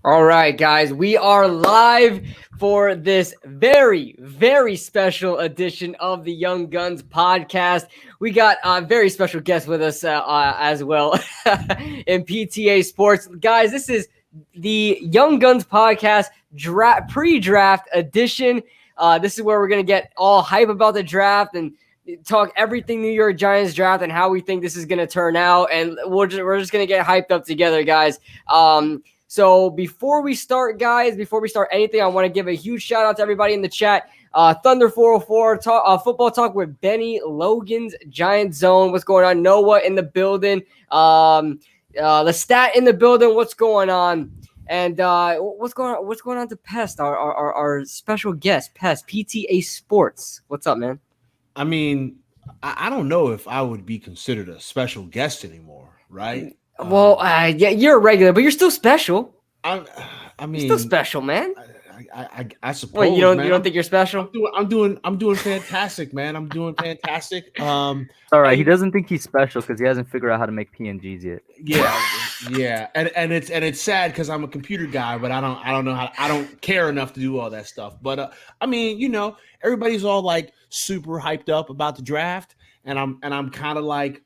All right, guys, we are live for this very, very special edition of the Young Guns podcast. We got a very special guest with us as well in PTA Sports. Guys, this is the Young Guns podcast pre-draft edition. This is where we're going to get all hype about the draft and talk everything New York Giants draft and how we think this is going to turn out. And we're just going to get hyped up together, guys. So before we start, guys, before we start anything, I want to give a huge shout out to everybody in the chat. Thunder 404 football talk with Benny Logan's Giant Zone. What's going on? Noah in the building. The stat in the building. What's going on? And what's going on to Pest, our special guest, Pest, PTA Sports. What's up, man? I mean, I don't know if I would be considered a special guest anymore, right? Well, yeah, you're a regular, but you're still special. I mean, you're still special, man. I suppose. Wait, you don't think you're special? I'm doing fantastic, man. I'm doing fantastic. All right, he doesn't think he's special because he hasn't figured out how to make PNGs yet. Yeah, and it's sad because I'm a computer guy, but I don't know how. I don't care enough to do all that stuff. But I mean, everybody's all like super hyped up about the draft, and I'm kind of like,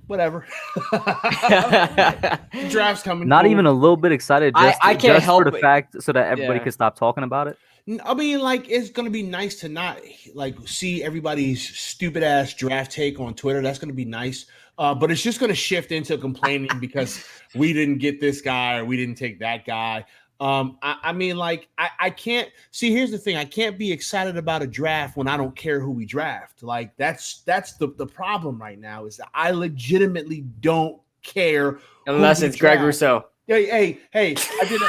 whatever. The draft's coming. Not even a little bit excited. I can't help for the fact so that everybody can stop talking about it. I mean, like, it's gonna be nice to not like see everybody's stupid ass draft take on Twitter. That's gonna be nice. But it's just gonna shift into complaining because we didn't get this guy or we didn't take that guy. I mean, like, I can't see. Here's the thing: I can't be excited about a draft when I don't care who we draft. Like, that's the problem right now is that I legitimately don't care unless it's Greg Rousseau. Hey! I did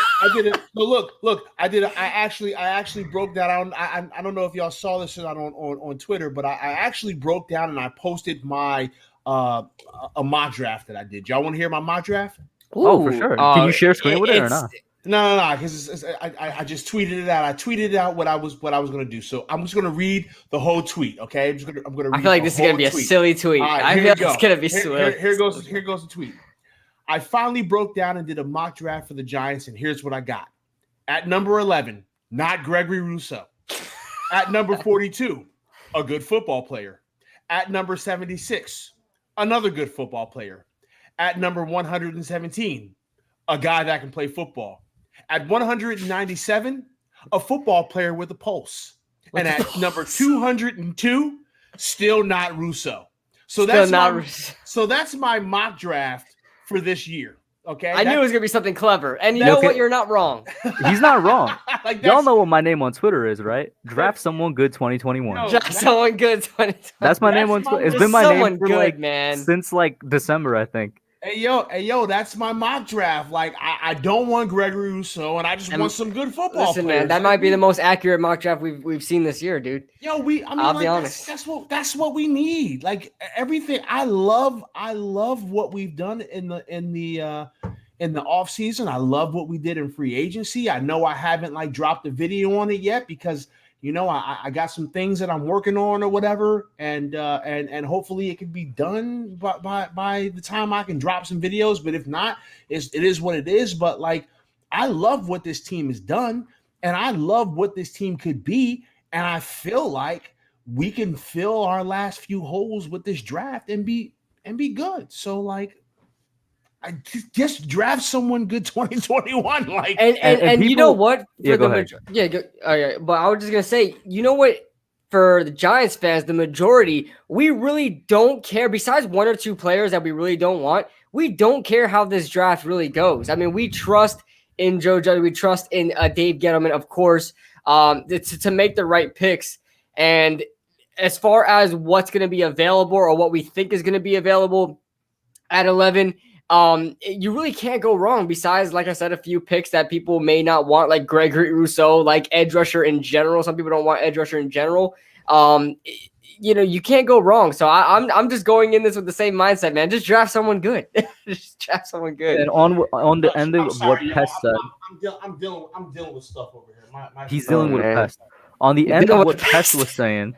it. So look! I actually broke that down. I don't know if y'all saw this or not on Twitter, but I actually broke down and I posted my a mock draft that I did. Y'all want to hear my mock draft? Ooh, oh, for sure. Can you share screen with it or not? No, because I just tweeted it out. I tweeted out what I was going to do. So I'm just going to read the whole tweet. Okay, I'm going to. I feel like this is going to be a silly tweet. Right, I feel like it's going to be silly. Here goes the tweet. I finally broke down and did a mock draft for the Giants, and here's what I got. At number 11, not Gregory Rousseau. At number 42, a good football player. At number 76, another good football player. At number 117, a guy that can play football. At 197, a football player with a pulse. And at number 202, still not Rousseau. So that's my mock draft for this year. Okay. I knew it was gonna be something clever. And you know what? You're not wrong. He's not wrong. Y'all know what my name on Twitter is, right? Draft someone good 2021. No, draft someone good 2021. That's my name on Twitter. It's been my name for since December, I think. Hey yo, that's my mock draft. Like, I don't want Gregory Rousseau, and I just want some good football players. Man, that might be the most accurate mock draft we've seen this year, dude. Yo, I'll be honest. That's what we need. Like, everything. I love what we've done in the off season. I love what we did in free agency. I know I haven't dropped a video on it yet because I got some things that I'm working on or whatever, and hopefully it can be done by the time I can drop some videos. But if not, it is what it is. But I love what this team has done, and I love what this team could be, and I feel like we can fill our last few holes with this draft and be good. So I just draft someone good 2021. And you know what? Yeah, go ahead. But I was just gonna say, you know what? For the Giants fans, the majority, we really don't care. Besides one or two players that we really don't want, we don't care how this draft really goes. I mean, we trust in Joe Judge, we trust in Dave Gettleman, of course, to make the right picks. And as far as what's going to be available or what we think is going to be available at 11. You really can't go wrong besides, like I said, a few picks that people may not want, like Gregory Rousseau, like edge rusher in general. Some people don't want edge rusher in general. You can't go wrong. So I'm just going in this with the same mindset, man. Just draft someone good. Just draft someone good. And on the end of what Pest said, I'm dealing with stuff over here. He's dealing with Pest. On the end of what Pest was saying,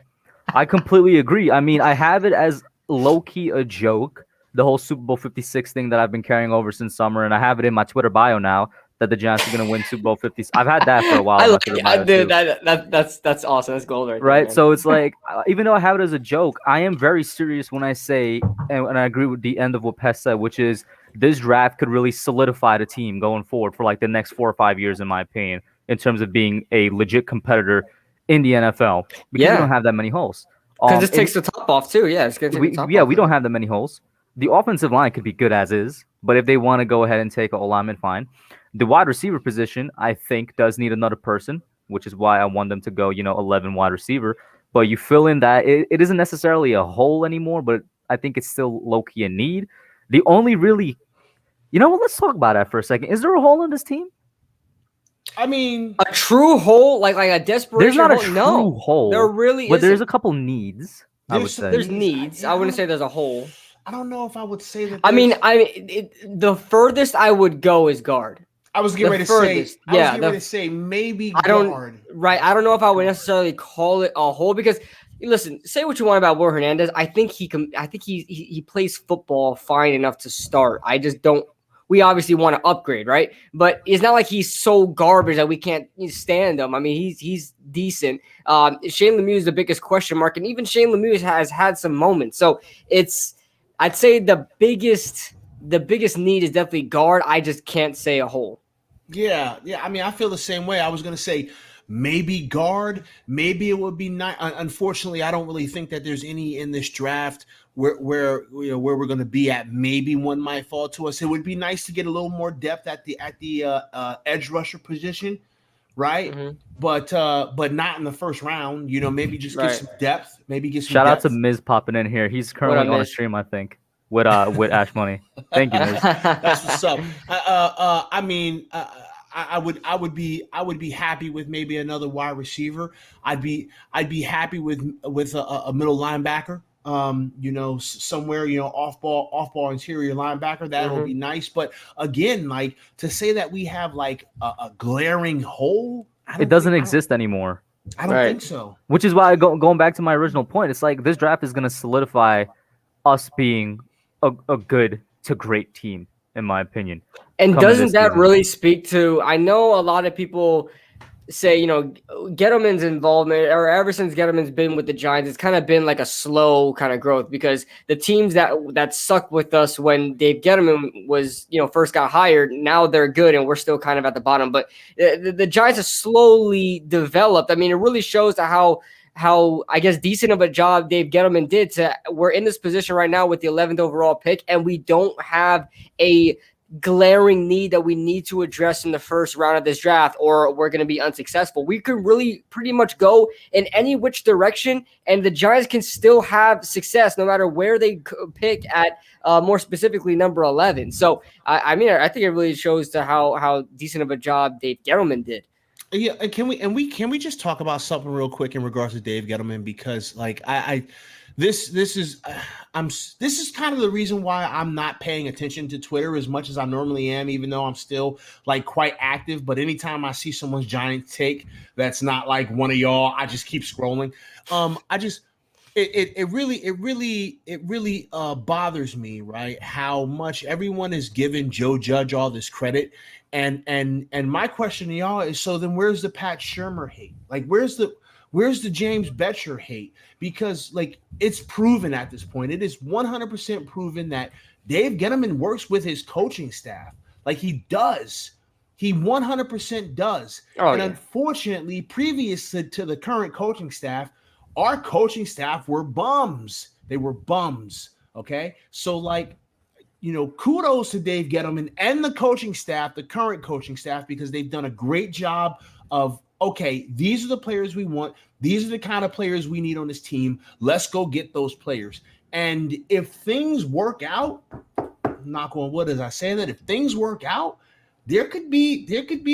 I completely agree. I mean, I have it as low-key a joke, the whole Super Bowl 56 thing that I've been carrying over since summer, and I have it in my Twitter bio now, that the Giants are going to win Super Bowl 50. I've had that for a while. I like it. Dude, that's awesome. That's gold right there, so it's like, even though I have it as a joke, I am very serious when I say, and I agree with the end of what Pest said, which is this draft could really solidify the team going forward for like the next 4 or 5 years, in my opinion, in terms of being a legit competitor in the NFL, because we don't have that many holes. Because this takes the top off too. Yeah, it's gonna take the top off. We don't have that many holes. The offensive line could be good as is, but if they want to go ahead and take an O-lineman, fine. The wide receiver position, I think, does need another person, which is why I want them to go, 11 wide receiver. But you fill in that. It isn't necessarily a hole anymore, but I think it's still low-key a need. The only really, let's talk about that for a second. Is there a hole in this team? I mean, a true hole, like a desperation. There's not a true hole. There really is. But there's a couple needs. I would say there's needs. I wouldn't say there's a hole. I don't know if I would say that. The furthest I would go is guard. I was getting ready to say maybe guard. I don't know if I would necessarily call it a hole, because listen, say what you want about Will Hernandez. I think he plays football fine enough to start. I just don't. We obviously want to upgrade, right? But it's not like he's so garbage that we can't stand him. I mean, he's decent. Shane Lemieux is the biggest question mark, and even Shane Lemieux has had some moments. So I'd say the biggest need is definitely guard. I just can't say a hole. Yeah. I mean, I feel the same way. I was going to say maybe guard. Maybe it would be nice. Unfortunately, I don't really think that there's any in this draft where we're going to be at. Maybe one might fall to us. It would be nice to get a little more depth at the edge rusher position, right? Mm-hmm. But not in the first round. Maybe just get some depth. Maybe get some. Shout out to Miz popping in here. He's currently on a stream, I think, with Ash Money. Thank you, Miz. That's what's up. I mean, I would be happy with maybe another wide receiver. I'd be happy with a middle linebacker. Somewhere, off ball interior linebacker. That would be nice. But again, like, to say that we have like a glaring hole, it doesn't exist anymore. I don't think so. Which is why going back to my original point, it's like this draft is going to solidify us being a good to great team, in my opinion. And doesn't that really speak to? I know a lot of people say, Gettleman's involvement, or ever since Gettleman's been with the Giants, it's kind of been like a slow kind of growth, because the teams that sucked with us when Dave Gettleman was, first got hired, now they're good and we're still kind of at the bottom. But the Giants have slowly developed. I mean, it really shows how I guess decent of a job Dave Gettleman did. We're in this position right now with the 11th overall pick, and we don't have a glaring need that we need to address in the first round of this draft, or we're going to be unsuccessful. We can really pretty much go in any which direction, and the Giants can still have success no matter where they pick at, more specifically number 11. So I think it really shows to how decent of a job Dave Gettleman did. Yeah, can we just talk about something real quick in regards to Dave Gettleman, because like this is kind of the reason why I'm not paying attention to Twitter as much as I normally am, even though I'm still like quite active. But anytime I see someone's giant take that's not like one of y'all, I just keep scrolling. It really bothers me, right? How much everyone is giving Joe Judge all this credit. And my question to y'all is, so then where's the Pat Shurmur hate? Like, where's the James Betcher hate? Because like, it's proven at this point. It is 100% proven that Dave Gettleman works with his coaching staff. Like, he does. He 100% does. Unfortunately, previous to the current coaching staff, our coaching staff were bums. They were bums. Okay. So like, kudos to Dave Gettleman and the coaching staff, the current coaching staff, because they've done a great job of, okay, these are the players we want. These are the kind of players we need on this team. Let's go get those players. And if things work out, knock on wood as I say that, if things work out, there could be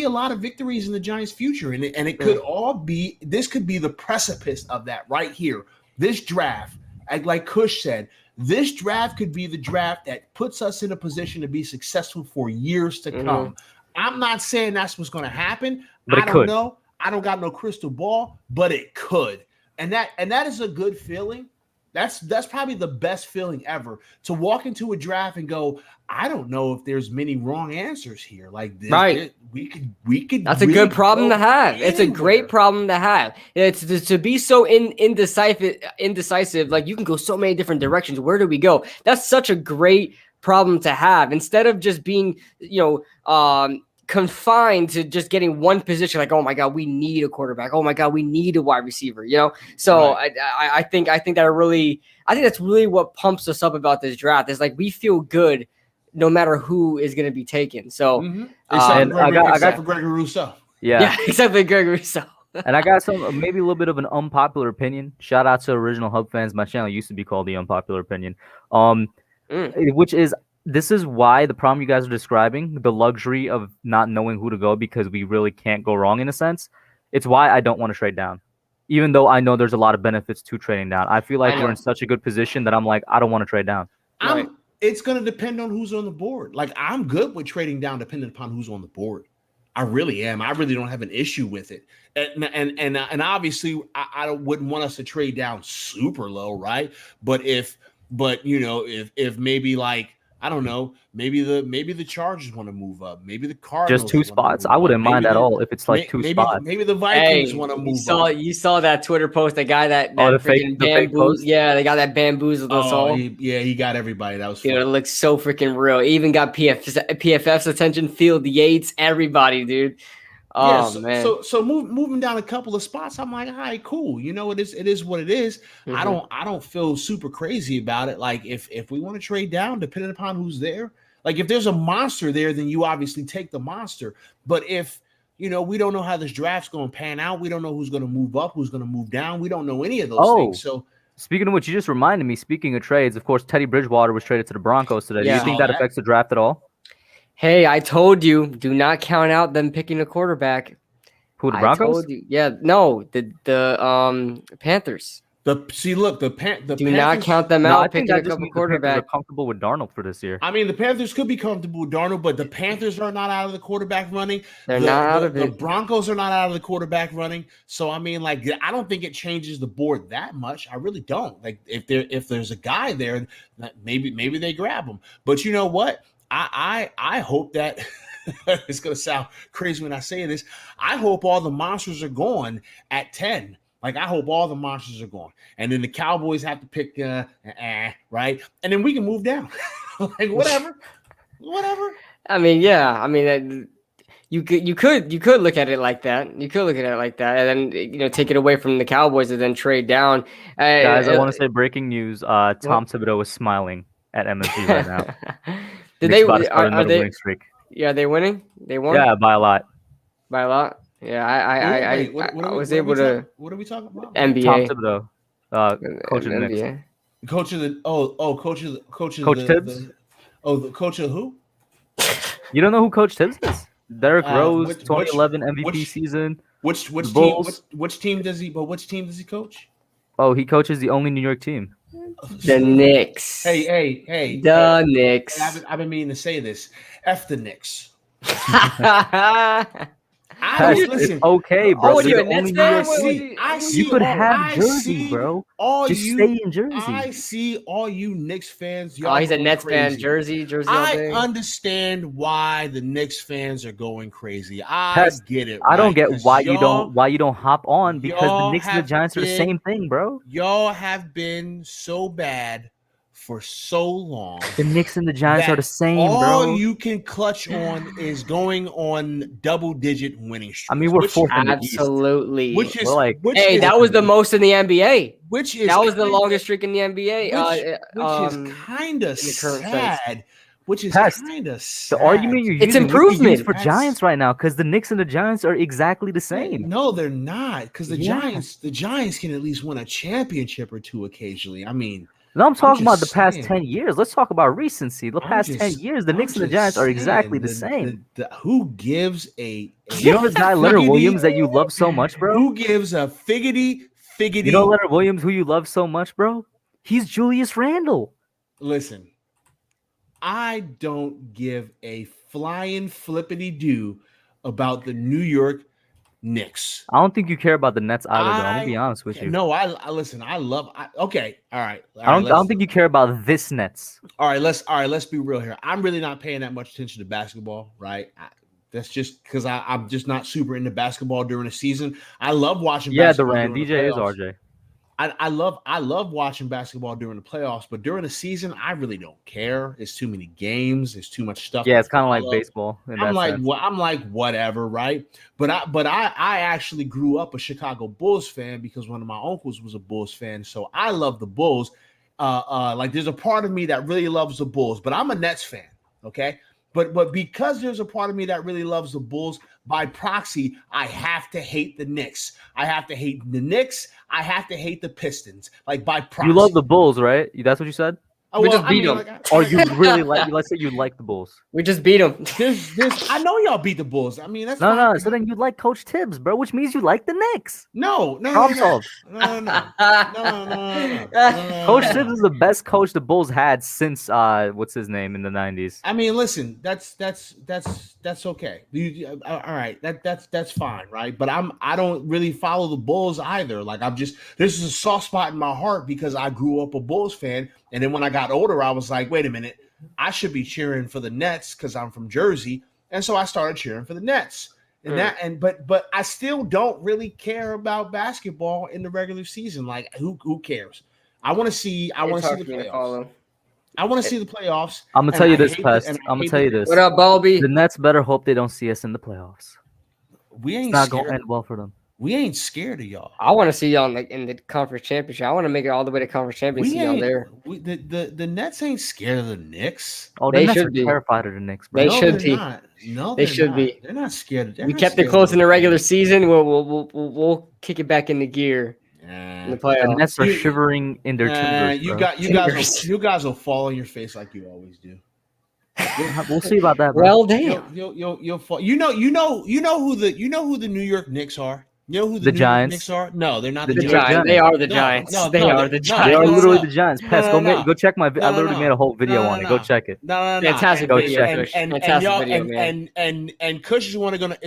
a lot of victories in the Giants' future. And it could all be, this could be the precipice of that right here. This draft, like Kush said, this draft could be the draft that puts us in a position to be successful for years to come. I'm not saying that's what's going to happen. But I don't know. I don't got no crystal ball, but it could. And that is a good feeling. That's probably the best feeling ever, to walk into a draft and go, I don't know if there's many wrong answers here. Like this, Right. we could. That's a good problem to have. It's a great problem to have. It's to be so indecisive. Like, you can go so many different directions. Where do we go? That's such a great problem to have. Instead of just being, confined to just getting one position, like, oh my God, we need a quarterback. Oh my God, we need a wide receiver, So right. I think that's really what pumps us up about this draft. Is like, we feel good no matter who is going to be taken. So except for Gregory Rousseau. Yeah, except for Gregory Rousseau. And I got maybe a little bit of an unpopular opinion. Shout out to original Hub fans. My channel used to be called The Unpopular Opinion. Which is, this is why the problem you guys are describing, the luxury of not knowing who to go because we really can't go wrong in a sense. It's why I don't want to trade down. Even though I know there's a lot of benefits to trading down. I feel like we're in such a good position that I'm like, I don't want to trade down. It's going to depend on who's on the board. Like, I'm good with trading down depending upon who's on the board. I really am. I really don't have an issue with it. And obviously, I wouldn't want us to trade down super low, right? But if maybe, like, I don't know, maybe the Chargers want to move up, maybe the Cardinals just 2 spots. I wouldn't mind at all if it's like 2 spots. Maybe the Vikings want to move up. You saw that Twitter post, the guy that the fake post? Yeah, they got that bamboozled us all. He got everybody. That was fun. It looks so freaking real. He even got PFF's attention, Field Yates, everybody, dude. Man. So moving down a couple of spots, I'm like, all right, cool. It is what it is. Mm-hmm. I don't feel super crazy about it. Like, if we want to trade down, depending upon who's there, like, if there's a monster there, then you obviously take the monster. But if we don't know how this draft's going to pan out, we don't know who's going to move up, who's going to move down. We don't know any of those things. So, speaking of which, you just reminded me. Speaking of trades, of course, Teddy Bridgewater was traded to the Broncos today. Do you think that affects the draft at all? Hey, I told you, do not count out them picking a quarterback. Who, the Broncos? I told you. Yeah, no, the Panthers. The do Panthers, not count them out picking a couple quarterback. They're comfortable with Darnold for this year. I mean, the Panthers could be comfortable with Darnold, but the Panthers are not out of the quarterback running. They're not out of it. The Broncos are not out of the quarterback running. So, I mean, like, I don't think it changes the board that much. I really don't. Like, if there's a guy there, maybe they grab him. But you know what? I hope that it's going to sound crazy when I say this. I hope all the monsters are gone at 10. Like, I hope all the monsters are gone. And then the Cowboys have to pick, right? And then we can move down. Like, whatever. I mean, yeah. I mean, you could look at it like that. You could look at it like that, and then take it away from the Cowboys and then trade down. Guys, I want to say breaking news. Tom Thibodeau is smiling at MSG right now. Are they? Winning streak. Yeah, they winning. They won. Yeah, by a lot. By a lot. Yeah, I was able to. What are we talking about? NBA. Tom Thibodeau, coach of the Knicks. Coach of the Coach Tibbs. The coach of who? You don't know who Coach Tibbs is? Derrick Rose, 2011 MVP season. Which team does he? But which team does he coach? Oh, he coaches the only New York team. The Knicks. Hey. The Knicks. I've been meaning to say this. F the Knicks. It's okay, bro. Oh, you're a Nets fan? You could have Jersey, bro. Just stay in Jersey. I see all you Knicks fans. He's a Nets fan. Jersey. I understand why the Knicks fans are going crazy. I get it. I don't get why you don't hop on, because the Knicks and the Giants are the same thing, bro. Y'all have been so bad for so long. The Knicks and the Giants are the same, all bro. All you can clutch on is going on double-digit winning streaks. I mean, we're fourth in the East. Absolutely. That was the most in the NBA. That was the longest streak in the NBA. Which is kind of sad. Which is kind of sad. The argument you're using, it's improvement for Giants right now, because the Knicks and the Giants are exactly the same. No, they're not, because the Giants can at least win a championship or two occasionally. I mean. No, I'm talking about the past 10 years. Let's talk about recency. The past 10 years, the Knicks and the Giants are exactly the same. Who gives a you know this guy, Leonard Williams, that you love so much, bro? Who gives a figgity? You know Leonard Williams, who you love so much, bro? He's Julius Randle. Listen, I don't give a flying flippity-doo about the New York Knicks. I don't think you care about the Nets either, though. I'm gonna be honest with you. No, I listen. Okay, all right. I don't think you care about this Nets. All right, let's be real here. I'm really not paying that much attention to basketball, right? That's just because I'm just not super into basketball during the season. I love watching. Yeah, basketball Durant. during DJ the is playoffs. RJ. I love watching basketball during the playoffs, but during the season, I really don't care. It's too many games. It's too much stuff. Yeah, it's kind of like baseball. I'm like whatever, right? But I actually grew up a Chicago Bulls fan because one of my uncles was a Bulls fan, so I love the Bulls. Like there's a part of me that really loves the Bulls, but I'm a Nets fan. Okay. But because there's a part of me that really loves the Bulls, by proxy, I have to hate the Knicks. I have to hate the Knicks. I have to hate the Pistons. Like by proxy. You love the Bulls, right? That's what you said? We just beat them. Or you really like? Let's say you like the Bulls. We just beat them. I know y'all beat the Bulls. I mean, that's no. So then you like Coach Tibbs, bro, which means you like the Knicks. No. Coach Tibbs is the best coach the Bulls had since what's his name in the 90s. I mean, listen, that's okay. All right, that's fine, right? But I don't really follow the Bulls either. Like this is a soft spot in my heart because I grew up a Bulls fan, and then when I got older, I was like, wait a minute, I should be cheering for the Nets because I'm from Jersey, and so I started cheering for the Nets. But I still don't really care about basketball in the regular season. Like who cares? I want to see the playoffs. I want to see the playoffs. I'm gonna tell you this, Pest. I'm gonna tell you this. What up, Balby? The Nets better hope they don't see us in the playoffs. It's not gonna end well for them. We ain't scared of y'all. I want to see y'all in the conference championship. I want to make it all the way to conference championship. See y'all there. The Nets ain't scared of the Knicks. Oh, they Nets should are be terrified of the Knicks, bro. They should be. No, they should be. They're not scared. We kept it close in the regular season. We'll kick it back into gear in the playoffs. The Nets are shivering in their timbers. You guys will fall on your face like you always do. We'll see about that, bro. Well, damn. You'll fall. You know who the New York Knicks are. You know who the Giants Knicks are? No, they're not the Giants. They are the Giants. They are the Giants. They are literally the Giants. Pest, go check my video. I literally made a whole video on it. Go check it. No. Fantastic video. And Kush is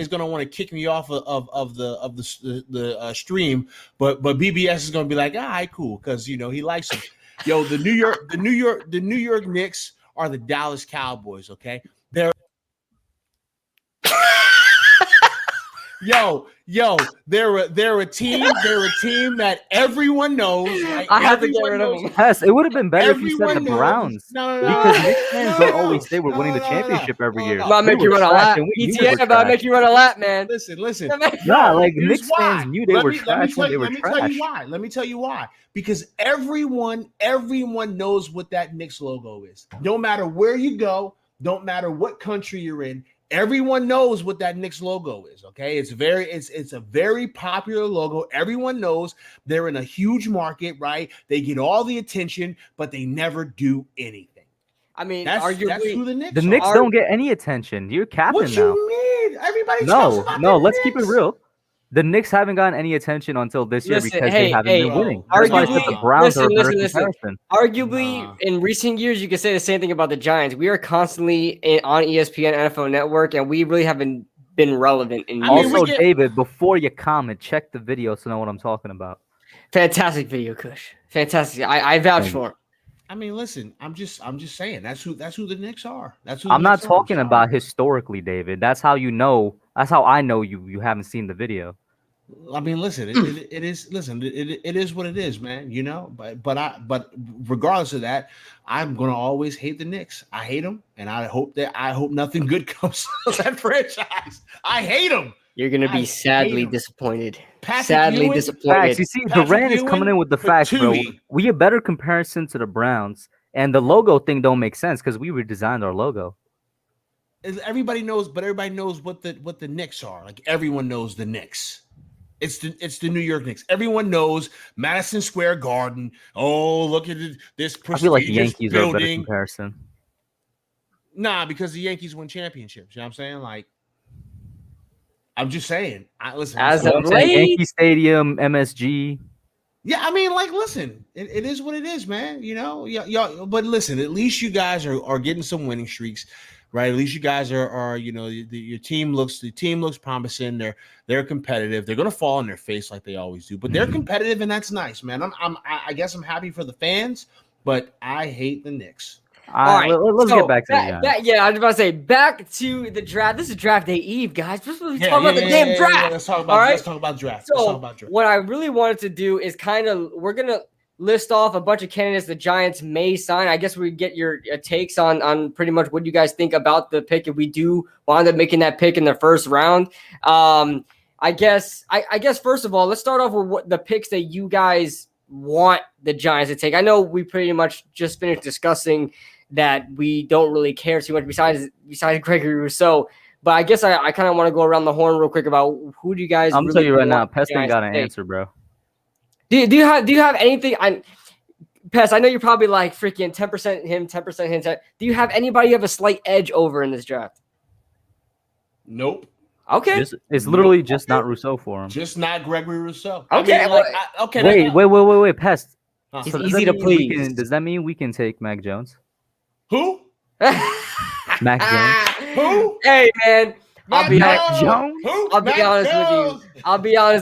gonna want to kick me off of the stream, but BBS is gonna be like, all right, cool, because he likes them. Yo, the New York Knicks are the Dallas Cowboys. Okay, they're they're a team. They're a team that everyone knows. Right? I have to get rid of them. Yes, it would have been better if you said the Browns. No. Because Knicks fans don't always say we're winning the championship every year. I'll make you run a lap. ETA, I'll make you run a lap, man. Listen. Yeah, like Knicks fans knew they were trash when they were trash. Let me tell you why. Because everyone knows what that Knicks logo is. No matter where you go, don't matter what country you're in. Everyone knows what that Knicks logo is, okay? It's a very popular logo. Everyone knows they're in a huge market, right? They get all the attention, but they never do anything. I mean, that's who the Knicks are. The Knicks don't get any attention. You're captain now. What you mean? Everybody No, let's keep it real. The Knicks haven't gotten any attention until this year because they haven't been winning. That's why I said the Browns are a better comparison. Arguably, in recent years, you could say the same thing about the Giants. We are constantly on ESPN, NFL Network, and we really haven't been relevant in years. Also, David, before you comment, check the video to know what I'm talking about. Fantastic video, Kush. Fantastic. I vouch for him. I mean, listen, I'm just saying that's who the Knicks are. I'm not talking about historically, David. That's how you know. That's how I know you haven't seen the video. I mean, listen, it is what it is, man. But regardless of that, I'm gonna always hate the Knicks. I hate them, and I hope nothing good comes of that franchise. I hate them. You're gonna be sadly disappointed. Disappointed. Facts. You see, Durant is coming in with the facts, bro. We a better comparison to the Browns, and the logo thing don't make sense because we redesigned our logo. Everybody knows what the Knicks are. Like everyone knows the Knicks. It's the New York Knicks. Everyone knows Madison Square Garden. Oh, look at this prestigious I feel like the Yankees building. are a better comparison. Nah, because the Yankees win championships. You know what I'm saying? Like, I'm just saying. As of late, Yankee Stadium, MSG. Yeah, I mean, like, listen, it is what it is, man. But listen, at least you guys are getting some winning streaks. right? At least you guys are your team looks promising. They're competitive. They're gonna fall on their face like they always do, but they're competitive, and that's nice, man. I guess I'm happy for the fans, but I hate the Knicks. All right, let's get back to the Giants. Yeah, I was about to say back to the draft. This is draft day eve, guys. Let's talk about the damn draft. Yeah, let's talk about draft. So what I really wanted to do is we're gonna list off a bunch of candidates the Giants may sign. I guess we get your takes on pretty much what you guys think about the pick if we do wind up making that pick in the first round. I guess first of all, let's start off with what the picks that you guys want the Giants to take. I know we pretty much just finished discussing that we don't really care too much besides Gregory Rousseau. But I guess I kind of want to go around the horn real quick about who do you guys. I'm telling you right now, Pest ain't got an answer, bro. Do you have anything? Pest, I know you're probably like freaking 10% him, 10% him. Do you have anybody you have a slight edge over in this draft? Nope. Okay. It's literally just not Rousseau for him. Just not Gregory Rousseau. Okay. Wait, Pest. It's easy to please. Does that mean we can take Mac Jones? Who? Mac Jones. Who? Hey, man. I'll be honest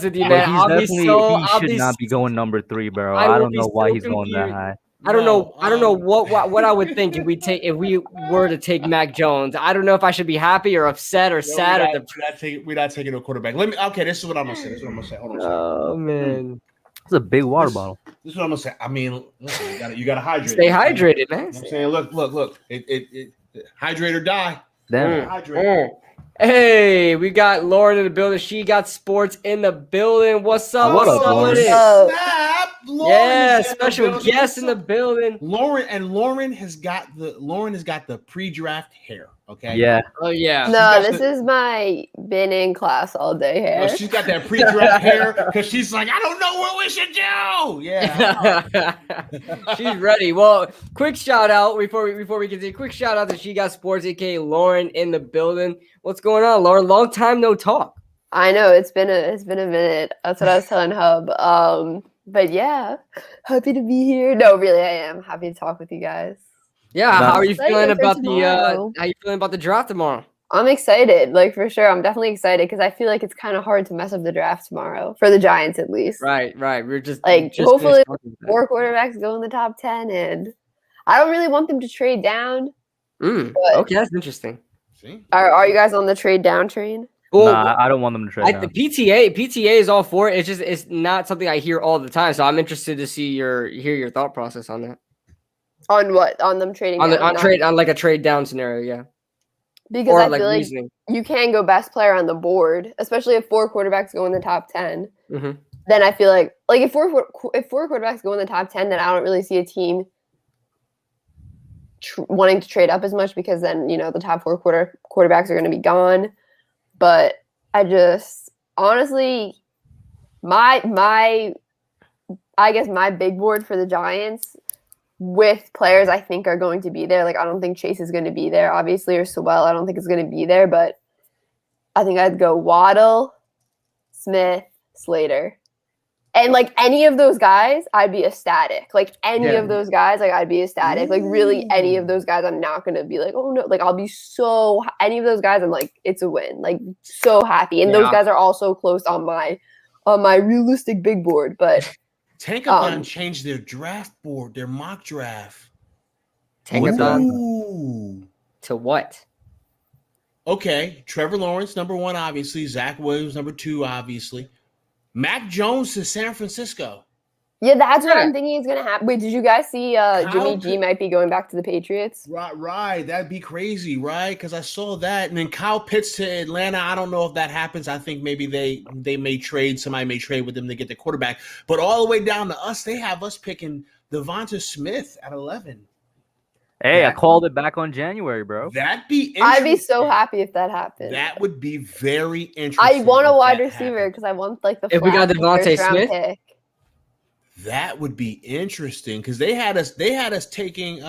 with you, man. He should not be going number 3, bro. I don't know why he's going that high. I don't know what I would think if we were to take Mac Jones. I don't know if I should be happy or upset or sad. We're not taking a quarterback. This is what I'm gonna say. Hold on. Oh man, it's a big water bottle. This is what I'm gonna say. I mean, listen, you gotta hydrate. Stay hydrated, man. I'm saying, look. It hydrate or die. Damn. Hey, we got Lauren in the building. She got sports in the building. What's up? What's up, Lauren? Snap. Yeah, special guest in the building. Lauren has got the pre-draft hair. Okay. Yeah. Oh yeah. No, this is my been in class all day hair. She's got that pre-draft hair because she's like, I don't know what we should do. Yeah. She's ready. Well, quick shout out before we continue. Quick shout out to She Got Sports, aka Lauren in the building. What's going on, Lauren? Long time no talk. I know it's been a minute. That's what I was telling Hub. But yeah, happy to be here. No, really, I am happy to talk with you guys. Yeah, how are you feeling about the draft tomorrow? I'm excited, like for sure. I'm definitely excited because I feel like it's kind of hard to mess up the draft tomorrow for the Giants, at least. Right. We're just hopefully 4 quarterbacks go in the top 10, and I don't really want them to trade down. Okay, that's interesting. See? Are you guys on the trade down train? Well, nah, I don't want them to trade down. The PTA is all for it. It's not something I hear all the time, so I'm interested to hear your thought process on that. On what? On them trading down? On like a trade down scenario, yeah. Because I feel like you can go best player on the board, especially if 4 quarterbacks go in the top 10. Mm-hmm. Then I feel like if 4 quarterbacks go in the top 10, then I don't really see a team wanting to trade up as much because then, the top 4 quarterbacks are going to be gone. But I just honestly, I guess my big board for the Giants with players I think are going to be there. Like, I don't think Chase is going to be there, obviously, or Sewell. I don't think is going to be there, but I think I'd go Waddle, Smith, Slater. And, like, any of those guys, I'd be ecstatic. Like, any of those guys, like, I'd be ecstatic. Like, really, any of those guys, I'm not going to be like, oh, no. Like, I'll be any of those guys, I'm like, it's a win. Like, so happy. And those guys are also close on my realistic big board, but Tankathon changed their draft board, their mock draft. Tankathon to what? Okay, Trevor Lawrence, number 1, obviously. Zach Williams, number 2, obviously. Mac Jones to San Francisco. Yeah, that's what I'm thinking is going to happen. Wait, did you guys see Jimmy G might be going back to the Patriots? Right. That'd be crazy, right? Because I saw that. And then Kyle Pitts to Atlanta. I don't know if that happens. I think maybe they may trade. Somebody may trade with them to get the quarterback. But all the way down to us, they have us picking Devonta Smith at 11. Hey, I called it back on January, bro. That'd be interesting. I'd be so happy if that happened. That would be very interesting. I want a wide receiver because I want the if we got Devonta Smith pick. That would be interesting because they had us taking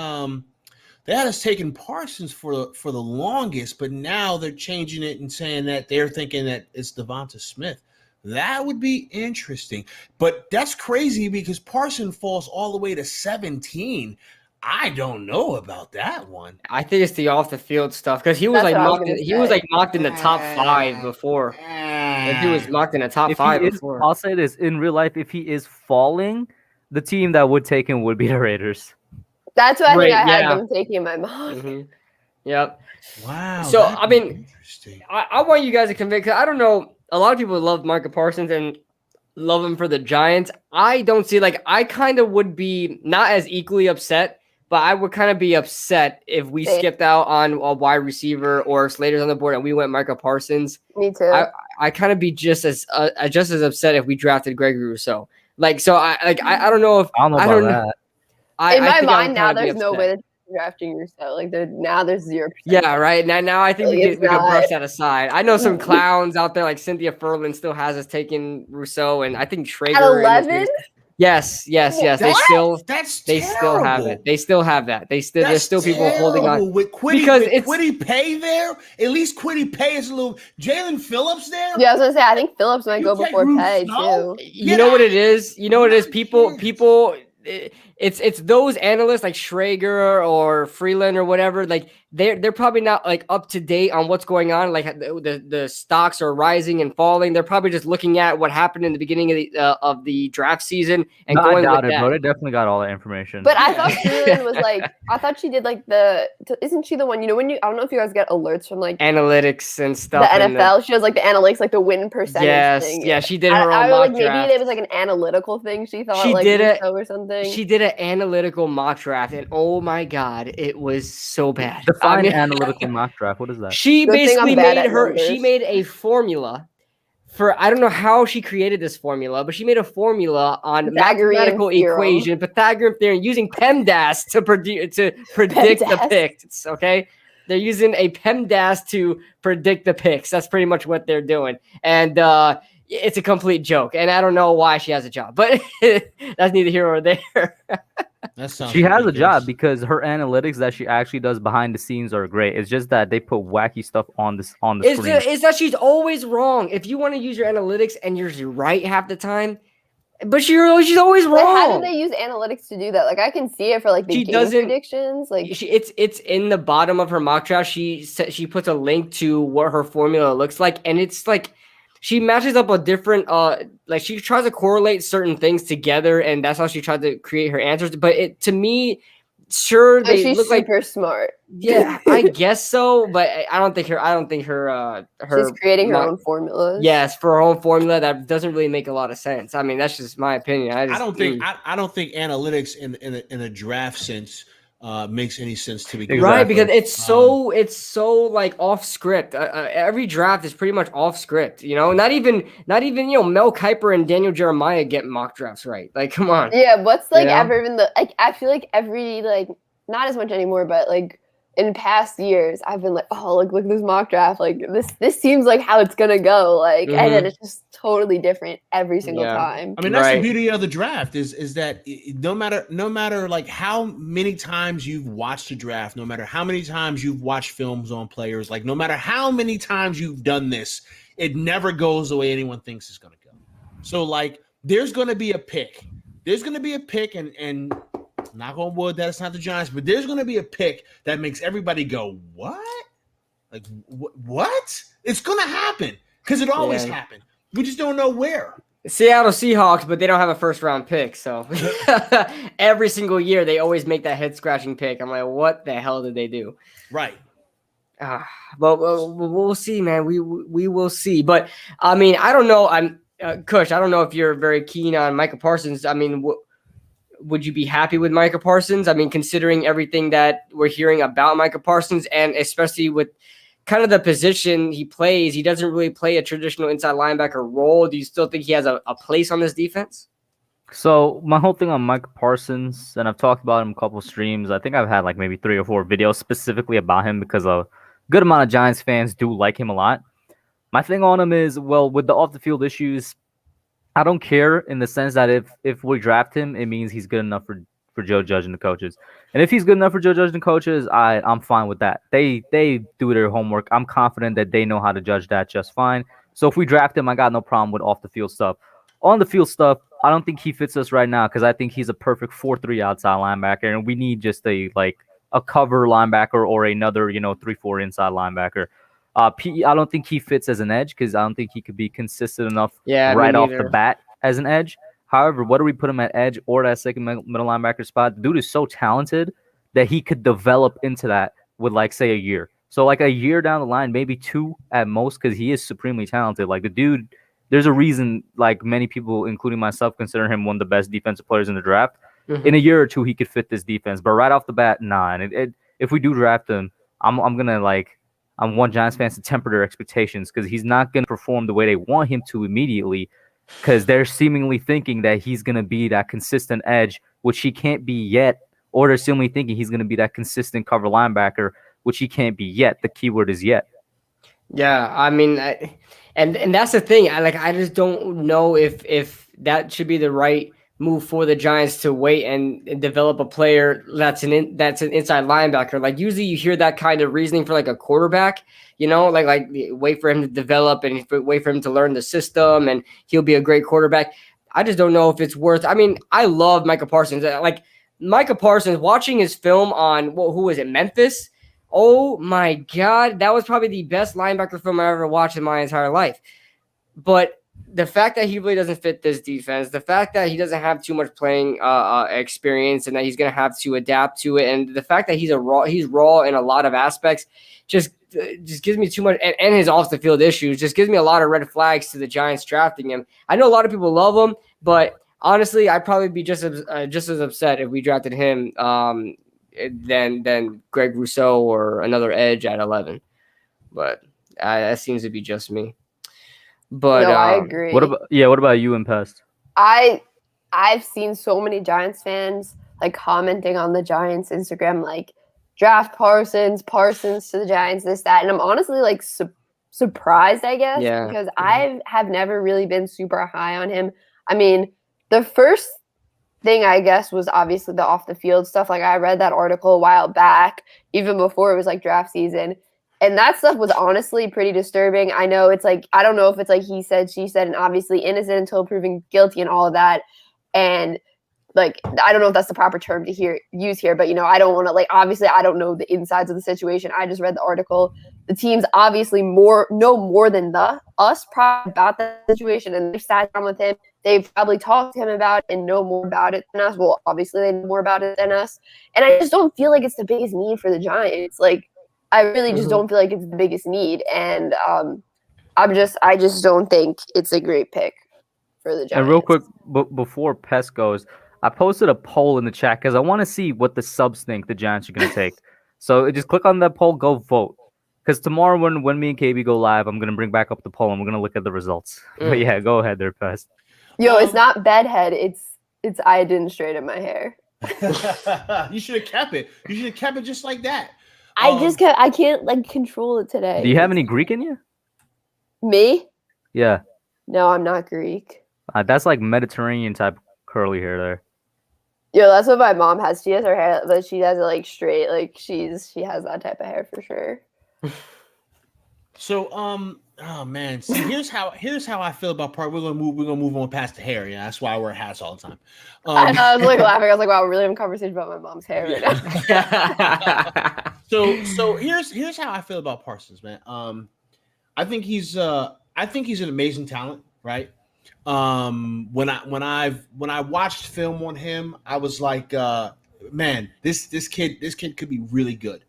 Parsons for the longest, but now they're changing it and saying that they're thinking that it's Devonta Smith. That would be interesting, but that's crazy because Parsons falls all the way to 17. I don't know about that one. I think it's the off the field stuff because he was That's like what I was mocked. gonna He was say. like mocked in the top 5 before. Like he was mocked in the top If 5 he is, before. I'll say this: in real life, if he is falling, the team that would take him would be the Raiders. That's what I think Right, I had yeah. them taking in my mind. Mhm. Yep. Wow. So, that'd I be mean, interesting. I want you guys to convict. Cause I don't know. A lot of people love Micah Parsons and love him for the Giants. I don't see I kind of would be not as equally upset, but I would kind of be upset if we Same. skipped out on a wide receiver or Slater's on the board and we went Micah Parsons. Me too. I kind of be just as upset if we drafted Gregory Rousseau. I don't know if I don't know I about don't know. that. In my think I would mind now, kinda be there's no upset. way that you're drafting yourself. Now there's 0%. Yeah, right. Now I think Like, we it's can not- brush that aside. I know some clowns out there like Cynthia Furlan still has us taking Rousseau, and I think Traeger. At 11? Yes. They still have it. They still have that. There's still people holding on with Quiddy, because with it's Quiddy Pay there. At least Quiddy Pay is a little. Jalen Phillips there. Yeah, I was gonna say I think Phillips might You go take before Pay Rousseau? too. you know what it is. Not People. It's those analysts like Schrager or Freeland or whatever. Like they're probably not like up to date on what's going on. Like the stocks are rising and falling. They're probably just looking at what happened in the beginning of the draft season and No, going I doubt with it, that. bro. They definitely got all that information. But I thought Freeland was I thought she did isn't she the one, when I don't know if you guys get alerts from Analytics and the stuff. NFL, she has the analytics, the win percentage thing. Yeah, she did her I own was mock maybe draft. it was an analytical thing she thought She did it or something. She did an analytical mock draft, and oh my god, it was so bad. Define analytical mock draft. What is that? She Good thing I'm basically bad made at her. She numbers. made a formula for. I don't know how she created this formula, but she made a formula on Pythagorean mathematical theorem. equation, Pythagorean theorem, using PEMDAS to predict the PEMDAS. picks. Okay, they're using a PEMDAS to predict the picks. That's pretty much what they're doing, and it's a complete joke. And I don't know why she has a job, but that's neither here nor there. She has a job because her analytics that she actually does behind the scenes are great. It's just that they put wacky stuff on the screen. It's that she's always wrong. If you want to use your analytics and you're right half the time, but she's always wrong. But how do they use analytics to do that? I can see it for the She game doesn't- predictions. It's in the bottom of her mock draft. She puts a link to what her formula looks like, and it's she matches up a different she tries to correlate certain things together, and that's how she tried to create her answers. But to me, sure, they she's look super smart. yeah, I guess so, but I don't think her She's creating her own formulas. Yes, for her own formula that doesn't really make a lot of sense. I mean, that's just my opinion. I don't think analytics in a draft sense makes any sense to begin. Right, because it's so off script. Every draft is pretty much off script. Not even Mel Kiper and Daniel Jeremiah get mock drafts right. Come on. Yeah, what's ever been I feel like every not as much anymore, but in past years I've been look at this mock draft. This seems like how it's gonna go. And then it's just totally different every single time. I mean, that's the beauty of the draft is that no matter how many times you've watched a draft, no matter how many times you've watched films on players, no matter how many times you've done this, it never goes the way anyone thinks it's gonna go. So there's gonna be a pick. There's gonna be a pick, and knock on wood that it's not the Giants, but there's gonna be a pick that makes everybody go, what? What? It's gonna happen because it always happens. We just don't know where. Seattle Seahawks, but they don't have a first round pick. So every single year they always make that head scratching pick. I'm like, what the hell did they do? Right. But we'll see, man. We will see. But I mean, I don't know. Kush, I don't know if you're very keen on Micah Parsons. I mean, would you be happy with Micah Parsons? I mean, considering everything that we're hearing about Micah Parsons, and especially with kind of the position he plays, he doesn't really play a traditional inside linebacker role. Do you still think he has a place on this defense? So my whole thing on Micah Parsons, and I've talked about him a couple of streams. I think I've had maybe 3 or 4 videos specifically about him because a good amount of Giants fans do like him a lot. My thing on him is, with the off the field issues, I don't care in the sense that if we draft him, it means he's good enough for Joe Judge and the coaches. And if he's good enough for Joe Judge and the coaches, I'm fine with that. They do their homework. I'm confident that they know how to judge that just fine. So if we draft him, I got no problem with off the field stuff. On the field stuff, I don't think he fits us right now because I think he's a perfect 4-3 outside linebacker, and we need just a cover linebacker or another 3-4 inside linebacker. I don't think he fits as an edge because I don't think he could be consistent enough right off the bat as an edge. However, whether we put him at edge or that second middle linebacker spot, the dude is so talented that he could develop into that with, like, say, a year. So, like, a year down the line, maybe 2 at most, because he is supremely talented. Like, the dude, there's a reason, like, many people, including myself, consider him one of the best defensive players in the draft. Mm-hmm. In a year or 2, he could fit this defense. But right off the bat, nah. And if we do draft him, I'm going to, like, I want Giants fans to temper their expectations because he's not going to perform the way they want him to immediately because they're seemingly thinking that he's going to be that consistent edge, which he can't be yet, or they're seemingly thinking he's going to be that consistent cover linebacker, which he can't be yet. The key word is yet. Yeah, I mean, and that's the thing. I just don't know if that should be the right move for the Giants to wait and develop a player that's an inside linebacker. Like, usually you hear that kind of reasoning for like a quarterback, like wait for him to develop and wait for him to learn the system and he'll be a great quarterback. I just don't know if it's worth. I mean, I love Micah Parsons. Like Micah Parsons, watching his film on who was it, Memphis? Oh my God, that was probably the best linebacker film I ever watched in my entire life. But the fact that he really doesn't fit this defense, the fact that he doesn't have too much playing experience and that he's going to have to adapt to it, and the fact that he's raw in a lot of aspects just gives me too much, and his off the field issues just gives me a lot of red flags to the Giants drafting him. I know a lot of people love him, but honestly, I'd probably be just as upset if we drafted him than Greg Rousseau or another edge at 11. But that seems to be just me. But no, I agree. What about you and Pest? I've seen so many Giants fans like commenting on the Giants Instagram, like draft Parsons to the Giants, this, that. And I'm honestly like surprised, I guess, because I have never really been super high on him. I mean, the first thing, I guess, was obviously the off the field stuff. Like, I read that article a while back, even before it was like draft season. And that stuff was honestly pretty disturbing. I know it's like, I don't know if it's like he said, she said, and obviously innocent until proven guilty and all of that. And like, I don't know if that's the proper term to use here, but I don't want to, like, obviously I don't know the insides of the situation. I just read the article. The teams obviously know more than us probably about that situation, and they've sat down with him. They've probably talked to him about it and know more about it than us. Well, obviously they know more about it than us. And I just don't feel like it's the biggest need for the Giants. Like, I really just don't feel like it's the biggest need. And I just don't think it's a great pick for the Giants. And real quick, before Pest goes, I posted a poll in the chat because I want to see what the subs think the Giants are going to take. So just click on that poll, go vote. Because tomorrow when me and KB go live, I'm going to bring back up the poll and we're going to look at the results. But yeah, go ahead there, Pest. Yo, it's not bedhead. It's I didn't straighten my hair. You should have kept it. You should have kept it just like that. I can't like control it today. Do you have any Greek in you? Me? Yeah. No, I'm not Greek. That's like Mediterranean type curly hair there. Yo, that's what my mom has. She has her hair, but she has it like straight. Like she has that type of hair for sure. So oh man, see, here's how I feel about part. We're gonna move on past the hair. Yeah, that's why I wear hats all the time. I was like laughing. I was like, wow, we're really having a conversation about my mom's hair right now. So here's how I feel about Parsons, man. I think he's an amazing talent, right? When I watched film on him, I was like, man, this kid could be really good.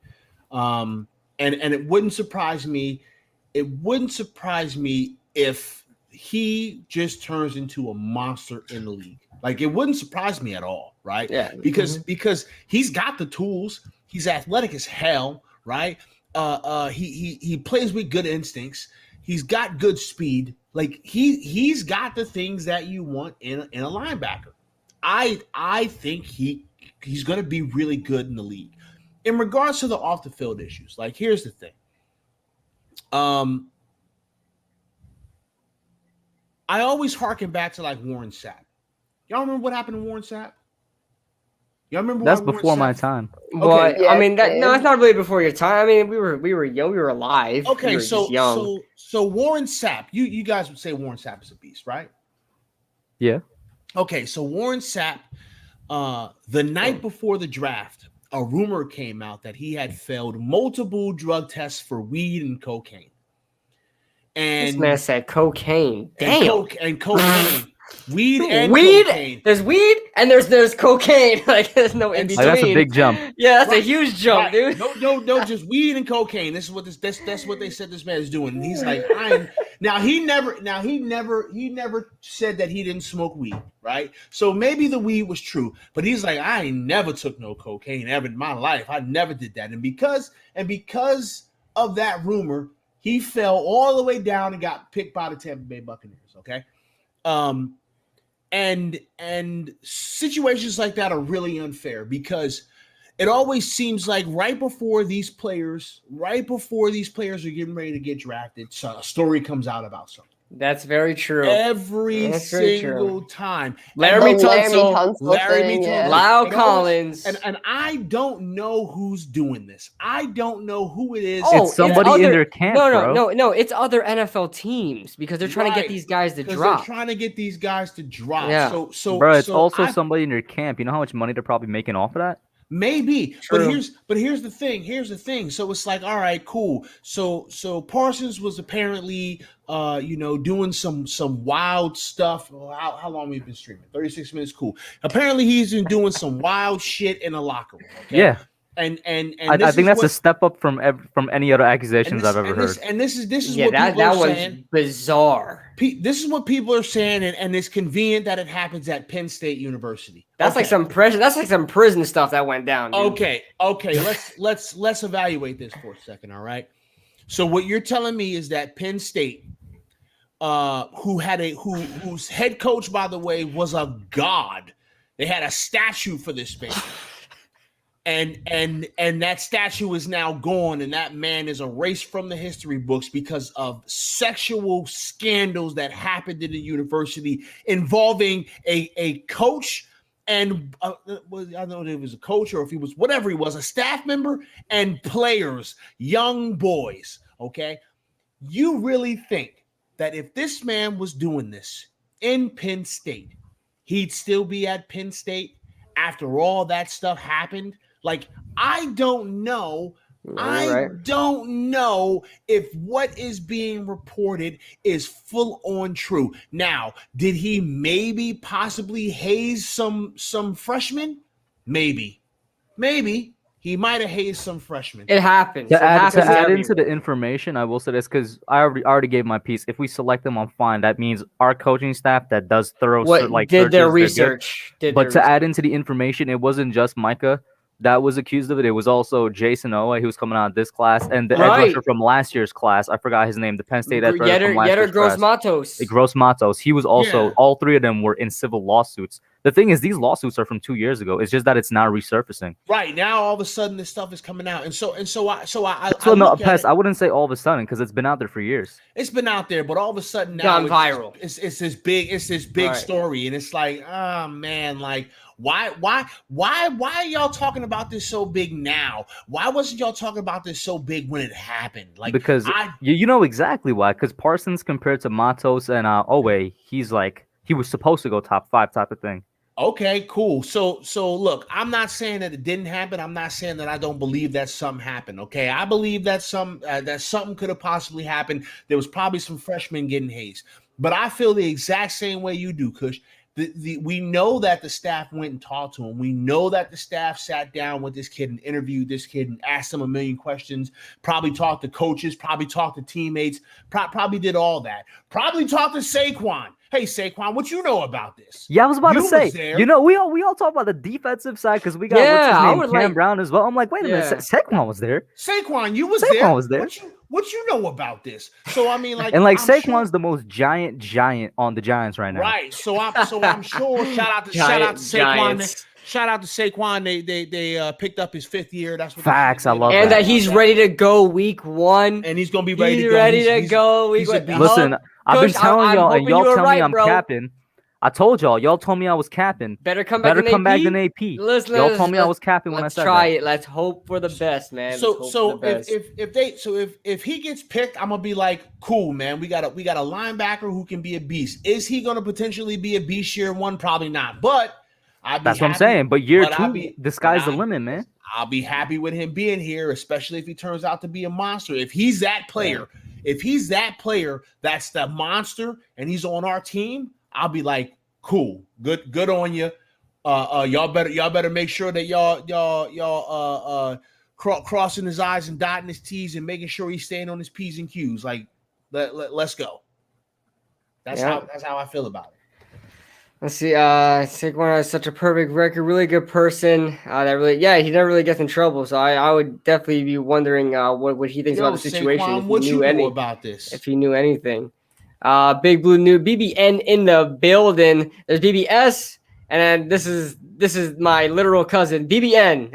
And it wouldn't surprise me. It wouldn't surprise me if he just turns into a monster in the league. Like, it wouldn't surprise me at all, right? Yeah. Because he's got the tools. He's athletic as hell, right? He plays with good instincts. He's got good speed. Like, he's got the things that you want in a linebacker. I think he's going to be really good in the league. In regards to the off the field issues, like, here's the thing. I always harken back to like Warren Sapp. Y'all remember what happened to Warren Sapp? Y'all remember? That's before my time. Well, yeah, I mean, it's not really before your time. I mean, we were young, we were alive. Okay, so young. So Warren Sapp, you guys would say Warren Sapp is a beast, right? Yeah. Okay, so Warren Sapp, the night before the draft, a rumor came out that he had failed multiple drug tests for weed and cocaine. And This man said cocaine. Damn. And cocaine. Weed and weed. Cocaine. There's weed and there's cocaine. Like there's no in between. That's a big jump. Yeah, that's a huge jump, dude. No, just weed and cocaine. This is what that's what they said this man is doing. And he's like, he never said that he didn't smoke weed, right? So maybe the weed was true, but he's like, I ain't never took no cocaine ever in my life. I never did that. And because of that rumor, he fell all the way down and got picked by the Tampa Bay Buccaneers. Okay. And situations like that are really unfair because it always seems like right before these players are getting ready to get drafted, so a story comes out about something. That's very true. Every single time. Laramie Tunsil, Lyle Collins. And I don't know who's doing this. I don't know who it is. It's somebody in their camp. No. It's other NFL teams because they're trying to get these guys to drop. They're trying to get these guys to drop. Yeah. So bro, it's also somebody in your camp. You know how much money they're probably making off of that? Maybe, true. but here's the thing. So it's like, all right, cool. So Parsons was apparently, doing some wild stuff. How long we've been streaming? 36 minutes. Cool. Apparently, he's been doing some wild shit in the locker room. Okay? Yeah. And I think that's a step up from any other accusations I've ever heard. This is what people are saying. Bizarre. This is what people are saying, and it's convenient that it happens at Penn State University. That's like some prison. That's like some prison stuff that went down. Dude. Okay. Let's evaluate this for a second. All right. So what you're telling me is that Penn State, whose head coach, by the way, was a god. They had a statue for this man. And that statue is now gone, and that man is erased from the history books because of sexual scandals that happened in the university involving a coach and I don't know if it was a coach or if he was whatever he was, a staff member and players, young boys. Okay, you really think that if this man was doing this in Penn State, he'd still be at Penn State after all that stuff happened? Like, I don't know. I don't know if what is being reported is full on true. Now, did he maybe possibly haze some freshmen? Maybe. He might have hazed some freshmen. It happens. To add into the information, I will say this because I already gave my piece. If we select them on fine, that means our coaching staff that does thorough their research. To add into the information, it wasn't just Micah that was accused of it. It was also Jason Owe, who was coming out of this class, and the edge rusher from last year's class. I forgot his name. The Penn State edge rusher from last year's class. Gross-Matos. He was also. All three of them were in civil lawsuits. The thing is, these lawsuits are from 2 years ago. It's just that it's now resurfacing. Right now, all of a sudden, this stuff is coming out, I wouldn't say all of a sudden because it's been out there for years. It's been out there, but all of a sudden now gone viral. It's this big story, and it's like, oh man, like. Why are y'all talking about this so big now? Why wasn't y'all talking about this so big when it happened? Like, because you know exactly why. Because Parsons compared to Matos and Owe, he's like he was supposed to go top 5 type of thing. Okay, cool. So look, I'm not saying that it didn't happen. I'm not saying that I don't believe that something happened. Okay, I believe that something could have possibly happened. There was probably some freshmen getting hazed, but I feel the exact same way you do, Kush. We know that the staff went and talked to him. We know that the staff sat down with this kid and interviewed this kid and asked him a million questions, probably talked to coaches, probably talked to teammates, probably did all that. Probably talked to Saquon. Hey, Saquon, what you know about this? Yeah, I was about to say, we all talk about the defensive side because we got Cam Brown as well. I'm like, wait a minute, Saquon was there. Saquon, you was there. Saquon was there. What you know about this? So I mean, like, and like Saquon's the most giant on the Giants right now. Right. So I'm sure. Shout out to Saquon. Shout out to Saquon. They picked up his 5th year. That's what facts. I love and that he's ready to go week 1. And he's gonna be ready to go. Ready to go. Listen, I've been telling y'all, and y'all tell me I'm capping. I told y'all told me I was capping. Better come back than AP. Listen, Y'all told me I was capping when I said try that. it. Let's hope for the best, man. So if he gets picked, I'm gonna be like, cool, man. We got a linebacker who can be a beast. Is he gonna potentially be a beast year one? Probably not. But that's what I'm saying. But year two, the sky's the limit, man. I'll be happy with him being here, especially if he turns out to be a monster. If he's that player, that's the monster, and he's on our team, I'll be like, cool, good on you. Y'all better make sure that y'all crossing his I's and dotting his T's and making sure he's staying on his P's and Q's. Like, let's go. That's how I feel about it. Let's see. Saquon has such a perfect record, really good person. He never really gets in trouble. So I would definitely be wondering what he thinks about the situation. Saquon, what you know about this? If he knew anything. Big Blue New BBN in the building. There's BBS, and then this is my literal cousin BBN.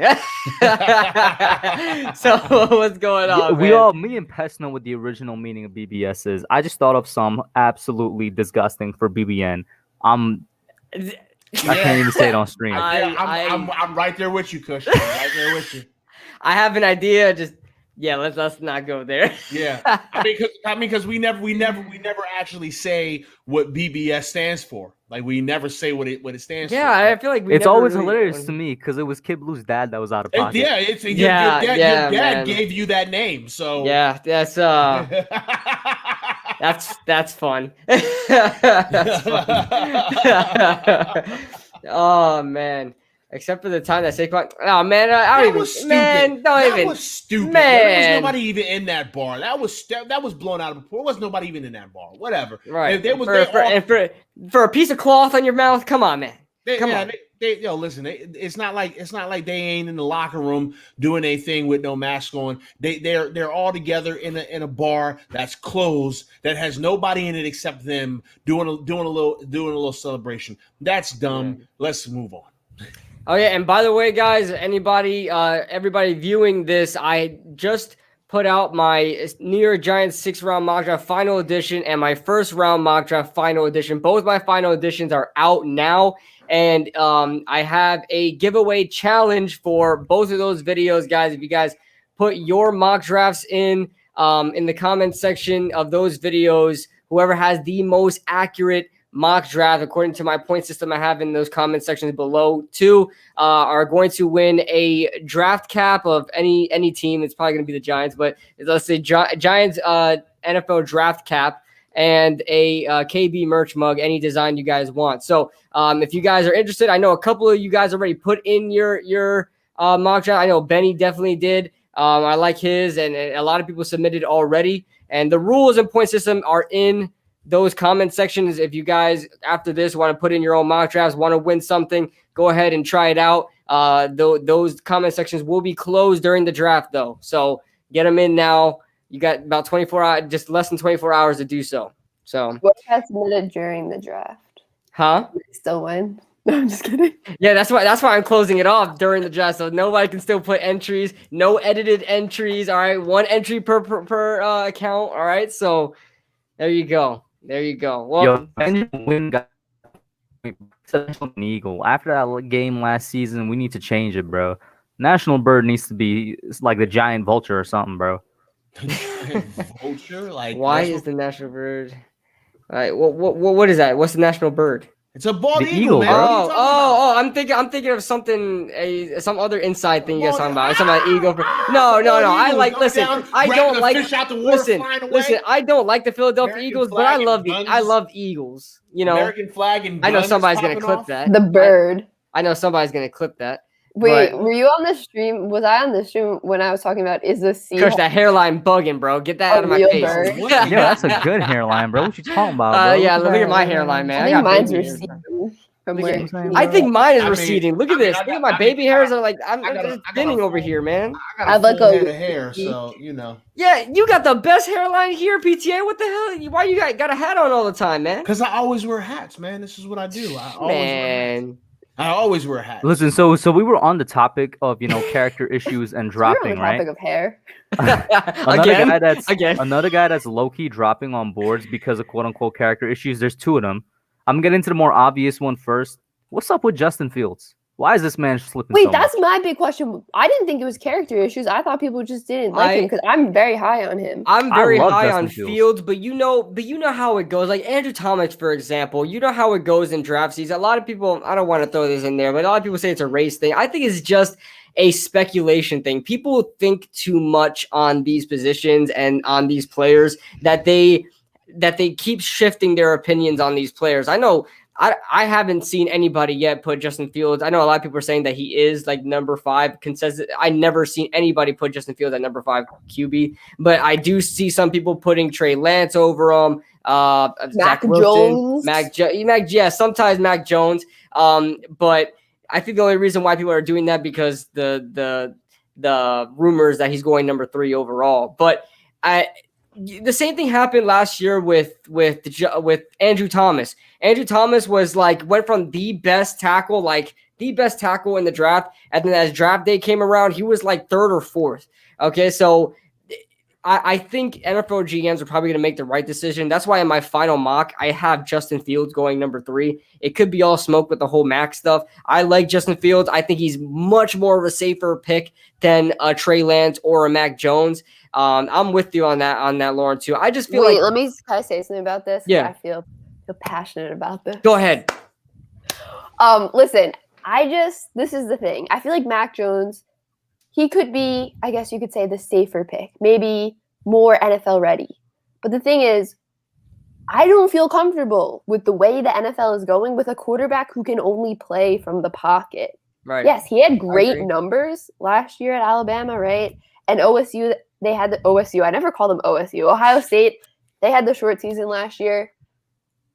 So what's going on? Me and Pest know what the original meaning of BBS is. I just thought of some absolutely disgusting for BBN. I can't even say it on stream. I'm right there with you, Kush. I'm right there with you. I have an idea. Let's not go there. Yeah, because we never actually say what BBS stands for. Like, we never say what it stands for. Yeah, I feel like it's always hilarious to me because it was Kid Blue's dad that was out of pocket. Your dad gave you that name, so yeah, that's that's fun. That's fun. Oh man. Except for the time that Saquon. Oh man, that was stupid. There was nobody even in that bar. That was blown out of proportion. There was nobody even in that bar. Whatever. Right. For a piece of cloth on your mouth. Come on, man. Listen. It's not like they ain't in the locker room doing anything with no mask on. They're all together in a bar that's closed, that has nobody in it except them doing a little celebration. That's dumb. Yeah. Let's move on. Oh yeah, and by the way, guys, everybody viewing this, I just put out my New York Giants 6th-round mock draft final edition and my 1st-round mock draft final edition. Both my final editions are out now, and I have a giveaway challenge for both of those videos, guys. If you guys put your mock drafts in the comment section of those videos, whoever has the most accurate mock draft according to my point system I have in those comment sections below too, are going to win a draft cap of any team. It's probably going to be the Giants, but let's say Giants NFL draft cap and a KB merch mug, any design you guys want. So if you guys are interested, I know a couple of you guys already put in your mock draft. I know Benny definitely did. I like his, and a lot of people submitted already, and the rules and point system are in those comment sections. If you guys after this want to put in your own mock drafts, want to win something, go ahead and try it out. Those comment sections will be closed during the draft though, so get them in now. You got about 24 hours, just less than 24 hours to do so. So what got submitted during the draft? Huh? Still win? No, I'm just kidding. Yeah, that's why I'm closing it off during the draft, so nobody can still put entries. No edited entries. All right, 1 entry per account. All right, so there you go. Well, Eagle. After that game last season, we need to change it, bro. National bird needs to be like the giant vulture or something, bro. Vulture? Like, why is the national bird? All right, what is that? What's the national bird? It's a bald eagle, man. Oh! I'm thinking of something, some other inside thing you guys talking about. It's about eagle. No. I like. Listen, I don't like. Listen. I don't like the Philadelphia Eagles, but I love Eagles. You know, American flag and I know somebody's gonna clip that. The bird. I know somebody's gonna clip that. Wait, were you on the stream? Was I on the stream when I was talking about is the sea? Crush that hairline bugging, bro. Get that out of my face. Yeah, that's a good hairline, bro. What you talking about, bro? Yeah, look at my hairline, man. I think mine's receding from where. I think mine is receding. Look at this. Look at my baby hairs are like I'm just thinning over here, man. I got a full head of hair, so you know. Yeah, you got the best hairline here, PTA. What the hell? Why you got a hat on all the time, man? Because I always wear hats, man. This is what I do. I always wear hats. Listen, so we were on the topic of character issues and dropping, on the right? topic of hair. Another guy that's low key dropping on boards because of quote unquote character issues. There's 2 of them. I'm getting to the more obvious one first. What's up with Justin Fields? Why is this man slipping? Wait, so that's much? my big question. I didn't think it was character issues. I thought people just didn't like him because I'm very high on him. I'm very love high Justin on Fields. Fields, but you know how it goes. Like Andrew Thomas, for example, you know how it goes in draft season. A lot of people, I don't want to throw this in there, but a lot of people say it's a race thing. I think it's just a speculation thing. People think too much on these positions and on these players that they keep shifting their opinions on these players. I know. I haven't seen anybody yet put Justin Fields. I know a lot of people are saying that he is like number 5 consensus. I never seen anybody put Justin Fields at number 5 QB, but I do see some people putting Trey Lance over him. Zach Wilson, sometimes Mac Jones. But I think the only reason why people are doing that because the rumors that he's going number 3 overall. But the same thing happened last year with Andrew Thomas. Andrew Thomas went from the best tackle in the draft, and then as draft day came around, he was like 3rd or 4th. Okay, so I think NFL GMs are probably going to make the right decision. That's why in my final mock, I have Justin Fields going number 3. It could be all smoke with the whole Mac stuff. I like Justin Fields. I think he's much more of a safer pick than a Trey Lance or a Mac Jones. I'm with you on that, Lauren, too. I just feel Let me say something about this. Yeah. I feel passionate about this. Go ahead. Listen, this is the thing. I feel like Mac Jones, he could be, I guess you could say, the safer pick, maybe more NFL ready. But the thing is, I don't feel comfortable with the way the NFL is going with a quarterback who can only play from the pocket. Right. Yes, he had great numbers last year at Alabama, right? And OSU, they had the OSU. I never called them OSU. Ohio State, they had the short season last year.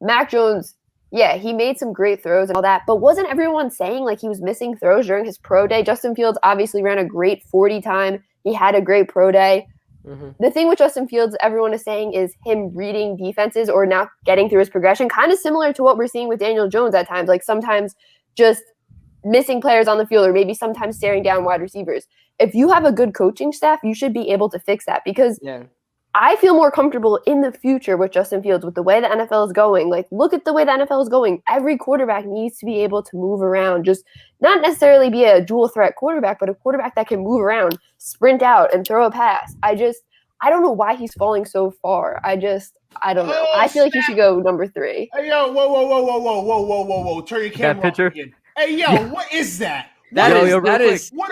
Mac Jones, yeah, he made some great throws and all that, but wasn't everyone saying like he was missing throws during his pro day? Justin Fields obviously ran a great 40 time. He had a great pro day. Mm-hmm. The thing with Justin Fields, everyone is saying, is him reading defenses or not getting through his progression, kind of similar to what we're seeing with Daniel Jones at times, like sometimes just missing players on the field or maybe sometimes staring down wide receivers. If you have a good coaching staff, you should be able to fix that because I feel more comfortable in the future with Justin Fields with the way the NFL is going. Like, look at the way the NFL is going. Every quarterback needs to be able to move around, just not necessarily be a dual threat quarterback, but a quarterback that can move around, sprint out, and throw a pass. I don't know why he's falling so far. I don't know. I feel like he should go number 3. Hey, yo, whoa. Turn your camera off again. Hey, yo, what is that? What are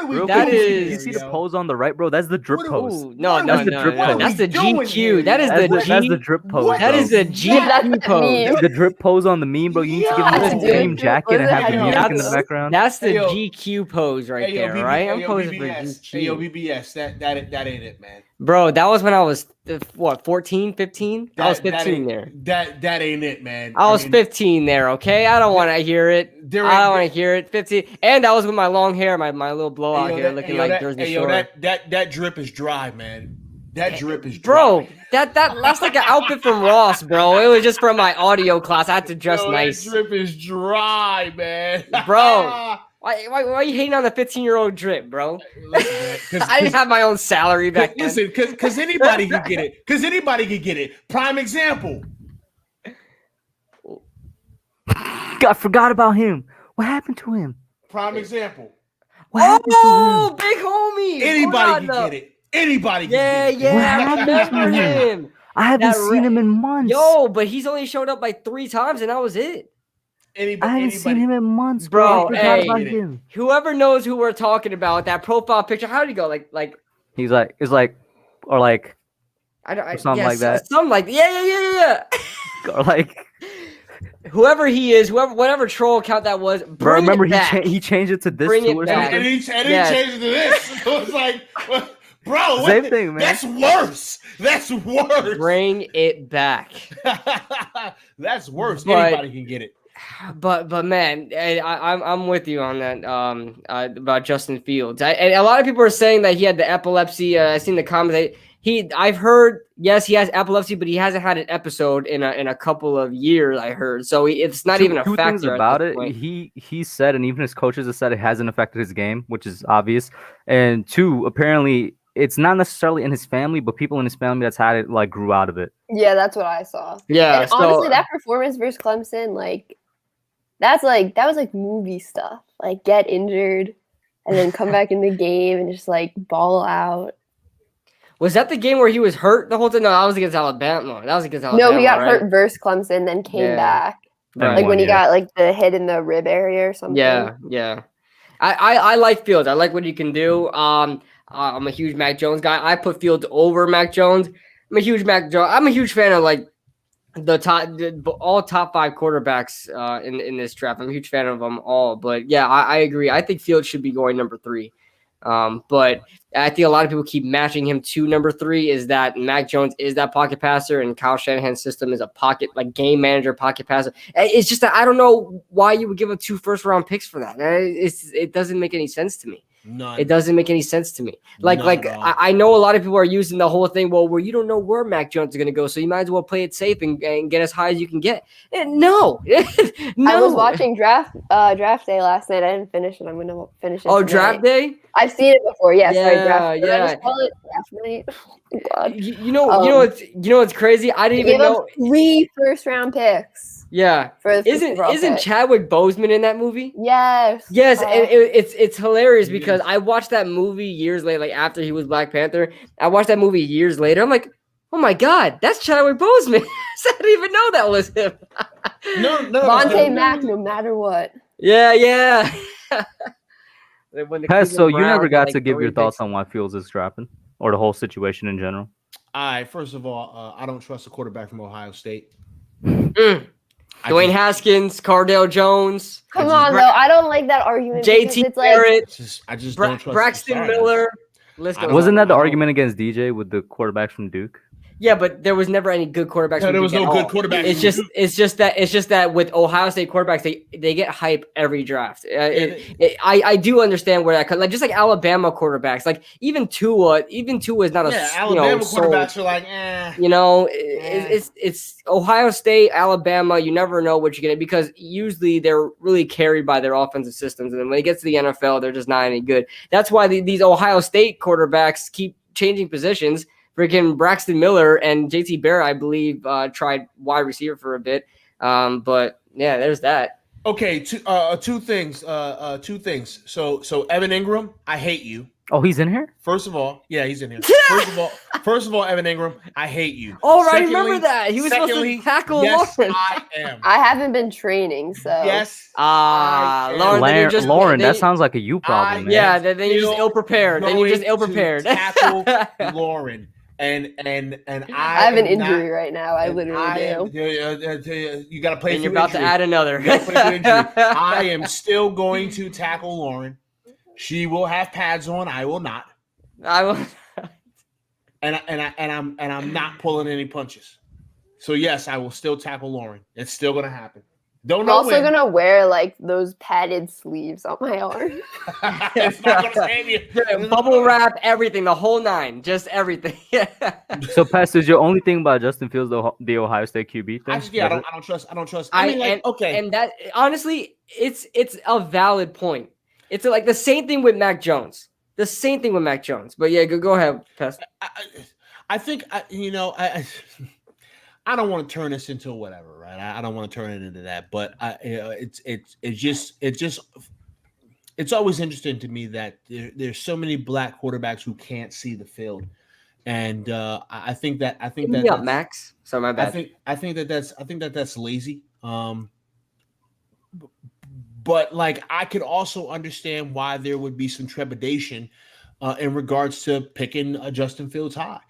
we doing? You see the pose on the right, bro? That's the drip pose. No. That's the GQ. That is the drip pose. That is the GQ pose. The drip pose on the meme, bro. You need to give him this same jacket and have the music in the background. That's the GQ pose right there, right? I'm posing for GQ. Hey, yo, BBS, that ain't it, man. Bro, that was when I was 14, 15? I was 15 there. That ain't it, man. I was 15 there, okay? I don't want to hear it. I don't want to hear it. 15. And that was with my long hair, my little blowout hair looking like Jersey Shore. That drip is dry, man. That drip is dry. Bro, that's like an outfit from Ross, bro. It was just from my audio class. I had to dress nice. That drip is dry, man. Bro. Why are you hating on the 15-year-old drip, bro? Listen, I didn't have my own salary back then. Listen, because anybody could get it. Because anybody could get it. Prime example. I forgot about him. What happened to him? Prime example. What happened to him? Big homie. Anybody can get it. Anybody can get it. Yeah, I remember him. I haven't seen him in months. Yo, but he's only showed up like 3 times, and that was it. I haven't seen him in months, bro. Hey, whoever knows who we're talking about, that profile picture, how did he go? Like he's like, it's like, or like, something like that. Something like, yeah. Or like, whoever he is, whatever troll account that was, bring remember it back. he changed it to this bring too, or something. And he changed it to this. So it's like, bro, same thing, man. That's worse. That's worse. Bring it back. That's worse. Anybody can get it. But man, I'm with you on that about Justin Fields. And a lot of people are saying that he had the epilepsy. I've seen the comments. I've heard, yes, he has epilepsy, but he hasn't had an episode in a couple of years. I heard, so it's not even a factor. Two things about it. He said, and even his coaches have said it hasn't affected his game, which is obvious. And 2, apparently, it's not necessarily in his family, but people in his family that's had it like grew out of it. Yeah, that's what I saw. Yeah, and honestly, that performance versus Clemson, like that was like movie stuff. Like get injured and then come back in the game and just like ball out. Was that the game where he was hurt the whole time? No, that was against Alabama. No, he got hurt versus Clemson, then came back. Right. Like when he got like the hit in the rib area or something. Yeah. I like Fields. I like what he can do. I'm a huge Mac Jones guy. I put Fields over Mac Jones. I'm a huge fan of like all top 5 quarterbacks in this draft. I'm a huge fan of them all. But yeah, I agree. I think Fields should be going number 3. But I think a lot of people keep matching him to number 3 is that Mac Jones is that pocket passer and Kyle Shanahan's system is a pocket, like game manager pocket passer. It's just that I don't know why you would give him 2 first-round picks for that. It doesn't make any sense to me. None. It doesn't make any sense to me. I know a lot of people are using the whole thing, well, where you don't know where Mac Jones is going to go, so you might as well play it safe and get as high as you can get. No. I was watching draft day last night. I didn't finish it. I'm going to finish it tonight. Draft day? I've seen it before. Yeah, sorry, draft. Yeah. I just call it draft night. Oh, God. You know what's crazy? I didn't even know 3 first-round picks. Yeah, isn't Chadwick Boseman in that movie? Yes, and it's hilarious because I watched that movie years later, like after he was Black Panther. I watched that movie years later. I'm like, oh my God, that's Chadwick Boseman. I didn't even know that was him. No, Vontae Mack, no matter what. Yeah. So you never got to give your thoughts on why Fields is dropping or the whole situation in general. All right, first of all, I don't trust a quarterback from Ohio State. Dwayne Haskins, Cardale Jones. Come on, though. I don't like that argument. JT Barrett. I just don't trust Braxton Miller. Wasn't that the argument against DJ with the quarterbacks from Duke? Yeah, but there was never any good quarterbacks. No, there was no good quarterbacks. It's just that with Ohio State quarterbacks, they get hype every draft. I do understand where that comes. Like just like Alabama quarterbacks, like even Tua is not Alabama quarterbacks are like, it's Ohio State, Alabama. You never know what you're getting because usually they're really carried by their offensive systems, and then when it gets to the NFL, they're just not any good. That's why these Ohio State quarterbacks keep changing positions. Freaking Braxton Miller and JT Barrett, I believe, tried wide receiver for a bit. But yeah, there's that. Okay, two things. So Evan Ingram, I hate you. Oh, he's in here? First of all, yeah, he's in here. First of all, Evan Ingram, I hate you. Oh, right, I remember that. He was supposed to tackle yes, Lauren. I am. I haven't been training, so. Yes. Lauren, that sounds like a you problem, man. Yeah, then you're just ill-prepared. Tackle Lauren. And I have an injury right now. I literally do. You got to play. And you're about to add another. I am still going to tackle Lauren. She will have pads on. I will not. I will. And I'm not pulling any punches. So yes, I will still tackle Lauren. It's still going to happen. Don't know. I'm also gonna wear like those padded sleeves on my arm. It's not gonna save you. Bubble wrap, everything, the whole 9, just everything. So, Pest, is your only thing about Justin Fields the Ohio State QB thing? I don't trust. Okay. And that honestly, it's a valid point. It's like the same thing with Mac Jones. But yeah, go ahead, Pest. I think I don't want to turn this into whatever, right? I don't want to turn it into that, but it's always interesting to me that there's so many black quarterbacks who can't see the field, and I think that Max. Sorry, my bad. I think that's lazy. But like I could also understand why there would be some trepidation in regards to picking Justin Fields high.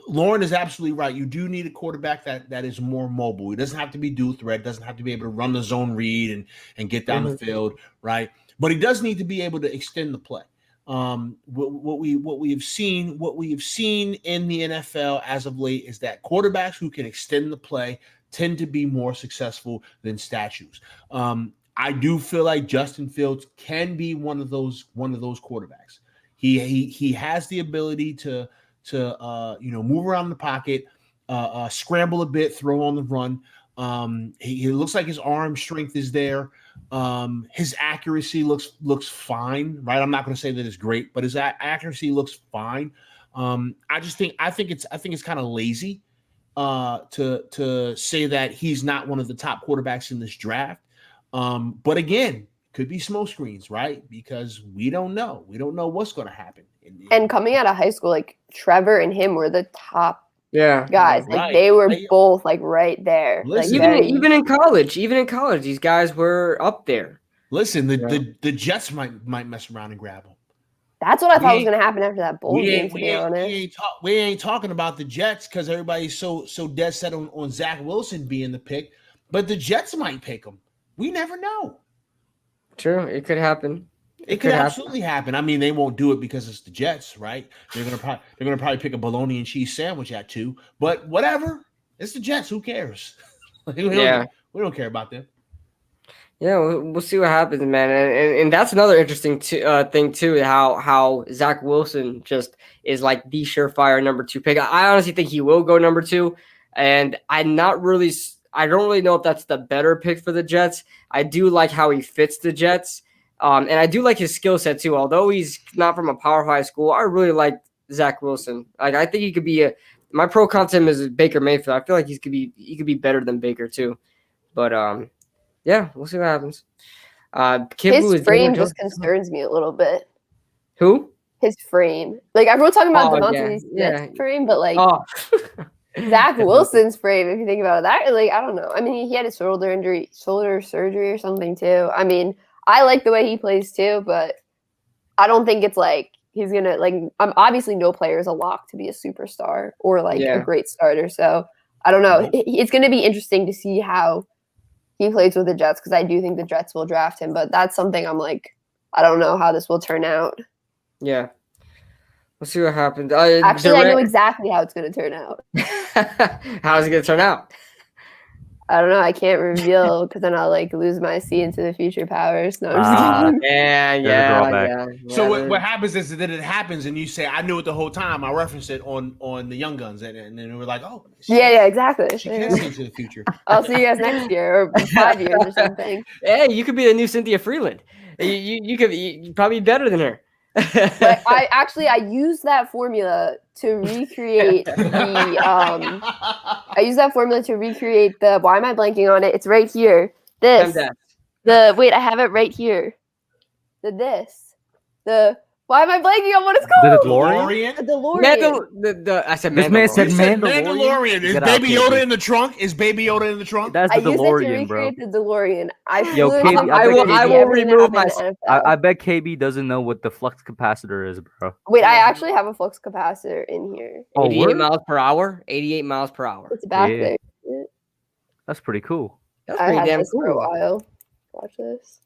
Lauren is absolutely right. You do need a quarterback that is more mobile. He doesn't have to be dual threat, doesn't have to be able to run the zone read and get down the field, right? But he does need to be able to extend the play. What we have seen in the NFL as of late is that quarterbacks who can extend the play tend to be more successful than statues. I do feel like Justin Fields can be one of those quarterbacks. He has the ability to move around the pocket, scramble a bit, throw on the run. He looks like his arm strength is there. His accuracy looks fine, right? I'm not going to say that it's great, but his accuracy looks fine. I think it's kind of lazy to say that he's not one of the top quarterbacks in this draft. But again, could be smoke screens, right? Because we don't know. We don't know what's going to happen. And coming out of high school, like Trevor and him were the top guys. Like right. they were both like right there. Listen, like even in college, these guys were up there. Listen, the Jets might mess around and grab him. That's what I thought was going to happen after that bowl game, to be honest. We ain't talking about the Jets because everybody's so dead set on Zach Wilson being the pick, but the Jets might pick him. We never know. True, it could happen. It could absolutely happen. I mean, they won't do it because it's the Jets, right? They're gonna probably pick a bologna and cheese sandwich at 2, but whatever. It's the Jets. Who cares? we don't care about them. Yeah, we'll see what happens, man. And that's another interesting thing too. How Zach Wilson just is like the surefire number 2 pick. I honestly think he will go number 2, and I don't really know if that's the better pick for the Jets. I do like how he fits the Jets, and I do like his skill set too. Although he's not from a Power 5 school, I really like Zach Wilson. Like I think he could be my pro con to him is Baker Mayfield. I feel like he could be better than Baker too, but yeah, we'll see what happens. His frame just concerns me a little bit. Who? His frame. Like everyone's talking about Devontae's frame, but like Zach Wilson's frame, if you think about it, that like I don't know. I mean, he had a shoulder surgery or something too. I mean, I like the way he plays too, but I don't think it's like he's gonna like. Obviously, no player is a lock to be a superstar or like a great starter. So I don't know. It's gonna be interesting to see how he plays with the Jets because I do think the Jets will draft him, but that's something I'm like, I don't know how this will turn out. Yeah. We'll see what happens. Actually, I know exactly how it's going to turn out. How is it going to turn out? I don't know. I can't reveal because then I'll like lose my see into the future powers. No, I'm just kidding. Yeah. So what happens is that it happens and you say, I knew it the whole time. I referenced it on the Young Guns and then we're like, oh. Exactly. She can see into the future. I'll see you guys next year or 5 years or something. Hey, you could be the new Cynthia Freeland. You could probably be better than her. But I use that formula to recreate the why am I blanking on it? It's right here. Wait, I have it right here. Why am I blanking on what it's called? The DeLorean? The DeLorean. I said this man said Mandalorian. Is Baby Yoda in the trunk? That's the DeLorean, bro. I used it to recreate the DeLorean. I will remove myself. I bet KB doesn't know what the flux capacitor is, bro. Wait, I actually have a flux capacitor in here. 88 miles per hour. 88 miles per hour. It's back there. That's pretty cool. That's pretty damn cool. For a while. Watch this.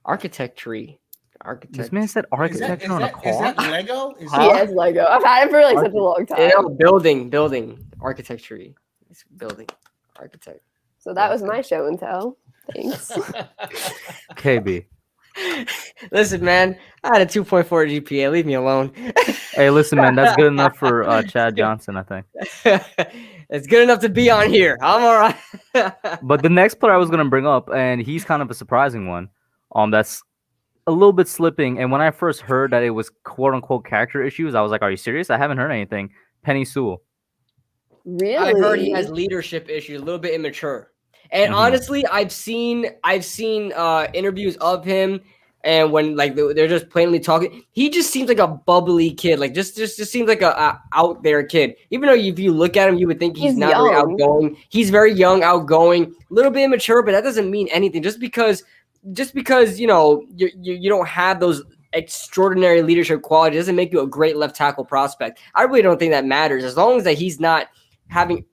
Architecture. This man said architecture on a car. Is that Lego? Yes, Lego. I've had it for like such a long time. Building architecture. It's building architect. So that was my show and tell. Thanks. KB. Listen, man, I had a 2.4 GPA. Leave me alone. Hey, listen, man, that's good enough for Chad Johnson, I think. It's good enough to be on here. I'm all right. But the next player I was going to bring up, and he's kind of a surprising one, that's a little bit slipping. And when I first heard that it was quote unquote character issues, I was like, are you serious? I haven't heard anything. Penny Sewell. Really? I heard he has leadership issues, a little bit immature. And honestly, I've seen interviews of him, and when like they're just plainly talking, he just seems like a bubbly kid. Like just seems like a out there kid. Even though if you look at him, you would think he's not very outgoing. He's very young, outgoing, a little bit immature, but that doesn't mean anything. Just because you know you don't have those extraordinary leadership qualities doesn't make you a great left tackle prospect. I really don't think that matters as long as that he's not having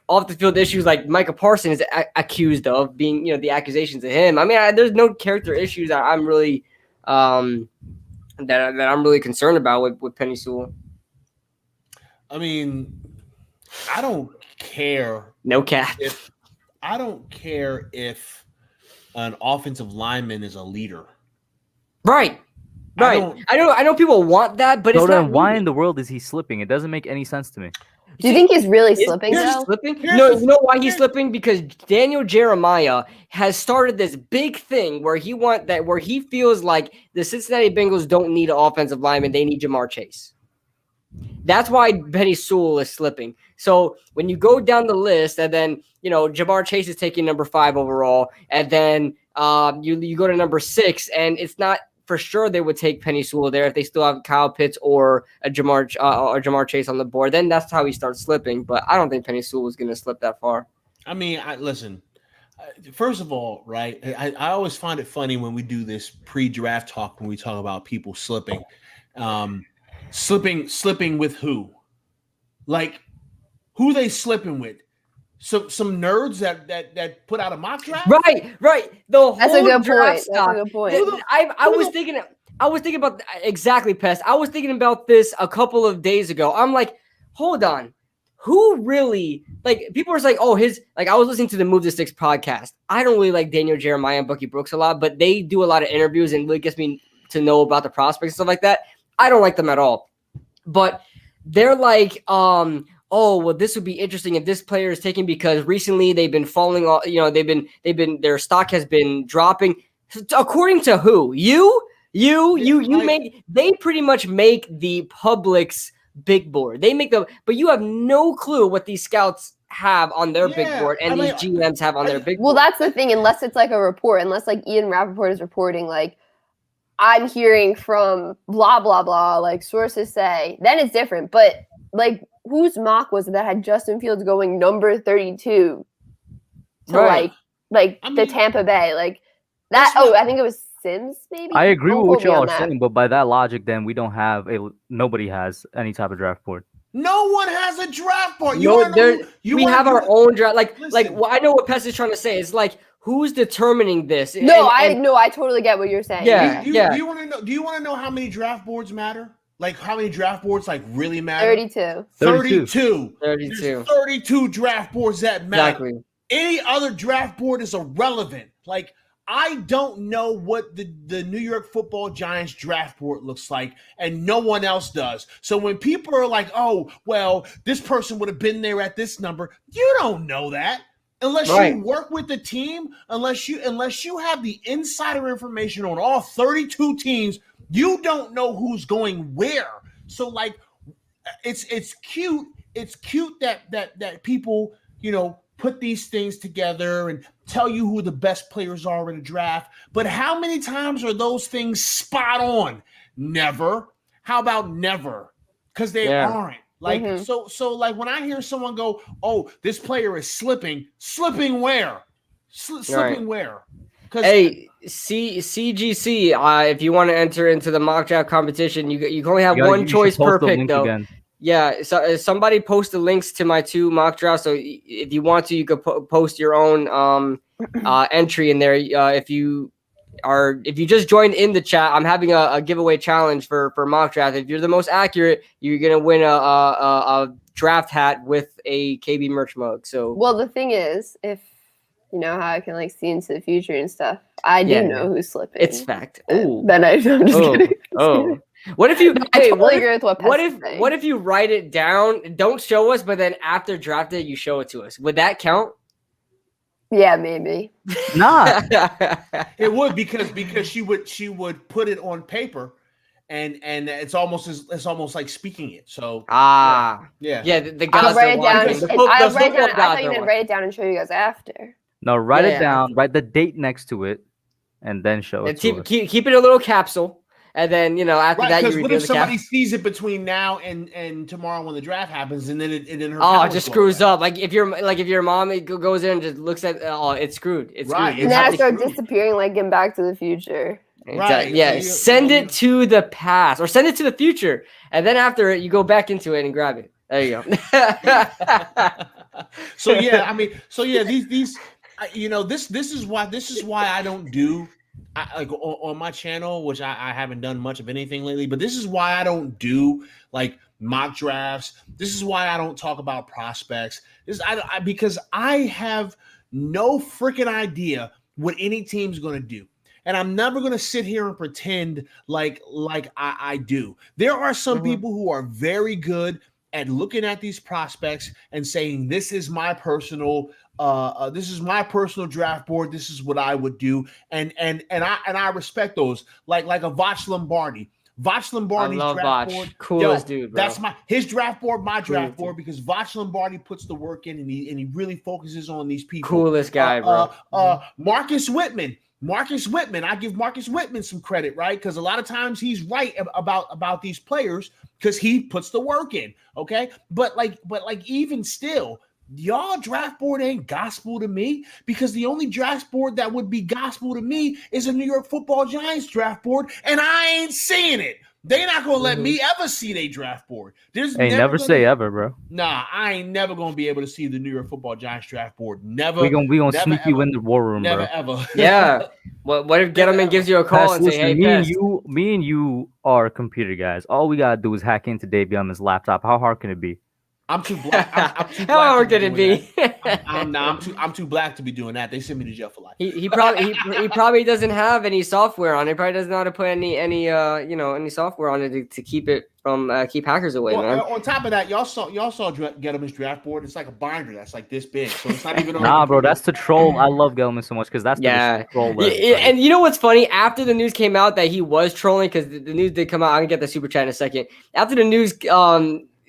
off the field issues like Micah Parsons is accused of being, the accusations of him. I mean, there's no character issues that I'm really that I'm really concerned about with Penny Sewell. I mean, I don't care. No cap. I don't care if an offensive lineman is a leader. Right. I know people want that, but it's not. Why in the world is he slipping? It doesn't make any sense to me. Do you think he's really slipping though? Slipping? No, you know why he's slipping? Because Daniel Jeremiah has started this big thing where he feels like the Cincinnati Bengals don't need an offensive lineman, they need Jamar Chase. That's why Penei Sewell is slipping. So when you go down the list, and then Jamar Chase is taking number 5 overall, and then you go to number 6, and it's not for sure they would take Penei Sewell there if they still have Kyle Pitts or Jamar Chase on the board. Then that's how he starts slipping. But I don't think Penei Sewell was going to slip that far. I mean, listen. First of all, right? I always find it funny when we do this pre-draft talk when we talk about people slipping. Slipping with who? Like, who they slipping with? Some nerds that put out a mock draft? Right. That's a good point. That's a good point. I was thinking about exactly, Pest. I was thinking about this a couple of days ago. I'm like, hold on. Who really, like, people were like, oh, I was listening to the Move the Sticks podcast. I don't really like Daniel Jeremiah and Bucky Brooks a lot, but they do a lot of interviews and really gets me to know about the prospects and stuff like that. I don't like them at all. But they're like, oh, well, this would be interesting if this player is taken because recently they've been falling off, their stock has been dropping. According to who? They pretty much make the public's big board. They make but you have no clue what these scouts have on their big board and these GMs have on their big board. Well, that's the thing, unless it's like a report, unless like Ian Rappaport is reporting like, I'm hearing from blah, blah, blah, like sources say, then it's different. But like, whose mock was it that had Justin Fields going number 32 to the Tampa Bay? Like that. I think it was Sims, maybe. I agree with what y'all are saying, but by that logic, then we don't have nobody has any type of draft board. No one has a draft board. We have our own draft. I know what Pest is trying to say. It's like, who's determining this? I totally get what you're saying. Yeah. Do you want to know? Do you want to know how many draft boards matter? Like how many draft boards really matter? 32. 32. 32 draft boards that matter. Exactly. Any other draft board is irrelevant. Like I don't know what the New York Football Giants draft board looks like, and no one else does. So when people are like, "Oh, well, this person would have been there at this number," you don't know that. Unless you work with the team, unless you have the insider information on all 32 teams, you don't know who's going where. So like it's cute. It's cute that people, put these things together and tell you who the best players are in the draft. But how many times are those things spot on? Never. How about never? Because they aren't. Like so like when I hear someone go, "Oh, this player is slipping where? Slipping where?" Hey, CGC, if you want to enter into the mock draft competition, you can only have one choice per pick, though. Again. Yeah, so somebody post the links to my 2 mock drafts. So if you want to, you could post your own entry in there. If you just joined in the chat, I'm having a giveaway challenge for mock draft. If you're the most accurate, you're gonna win a draft hat with a KB merch mug. So, well, the thing is, if you know how I can like see into the future and stuff, I do know who's slipping. It's fact. Ooh. Then I'm just kidding. Oh. What if you? I totally agree with what if you write it down? Don't show us, but then after draft day, you show it to us. Would that count? Yeah, maybe. Nah, it would because she would put it on paper, and it's almost like speaking it. So yeah. The guys I'll write it down. I thought you meant write it down and show you guys after. No, write it down. Write the date next to it, and then show it. Keep it a little capsule. And then, after that, you reveal what if the somebody sees it between now and tomorrow when the draft happens, and then her it just screws up. Like if your mom goes in and just looks at, it's screwed. It's screwed. And then I start disappearing like in Back to the Future. Right. Yeah. Send it to the past or send it to the future, and then after it, you go back into it and grab it. There you go. This is why I don't do. Like on my channel, which I haven't done much of anything lately, but this is why I don't do like mock drafts. This is why I don't talk about prospects. Because I have no freaking idea what any team's going to do. And I'm never going to sit here and pretend like I do. There are some people who are very good at looking at these prospects and saying, this is my personal draft board. This is what I would do. And I respect those, like a Vach Lombardi. Vach Lombardi's draft board, coolest dude, bro. That's his draft board, my draft board, because Vach Lombardi puts the work in and he really focuses on these people. Coolest guy, bro. Marcus Whitman. I give Marcus Whitman some credit, right? Because a lot of times he's right about these players because he puts the work in. Okay, but even still, y'all draft board ain't gospel to me, because the only draft board that would be gospel to me is a New York Football Giants draft board, and I ain't seeing it. They're not gonna let me ever see their draft board. Never say ever, bro. Nah, I ain't never gonna be able to see the New York Football Giants draft board. Never. We gonna sneak you in the war room, never, bro. Ever. Yeah. What if Gettleman gives you a call and say, "Hey, me and you are computer guys. All we gotta do is hack into Dave Youngman's laptop. How hard can it be? I'm too black. I'm too black. How hard could it be? I'm too black to be doing that. They send me to jail for life. He probably doesn't have any software on it. He probably doesn't know how to put any software on it to keep it from keep hackers away, man. On top of that, y'all saw Gettleman's draft board. It's like a binder that's like this big, so it's not even. Nah, bro, that's to troll. I love Gettleman so much because that's the troll. And you know what's funny? After the news came out that he was trolling, because the news did come out. I'm gonna get the super chat in a second. After the news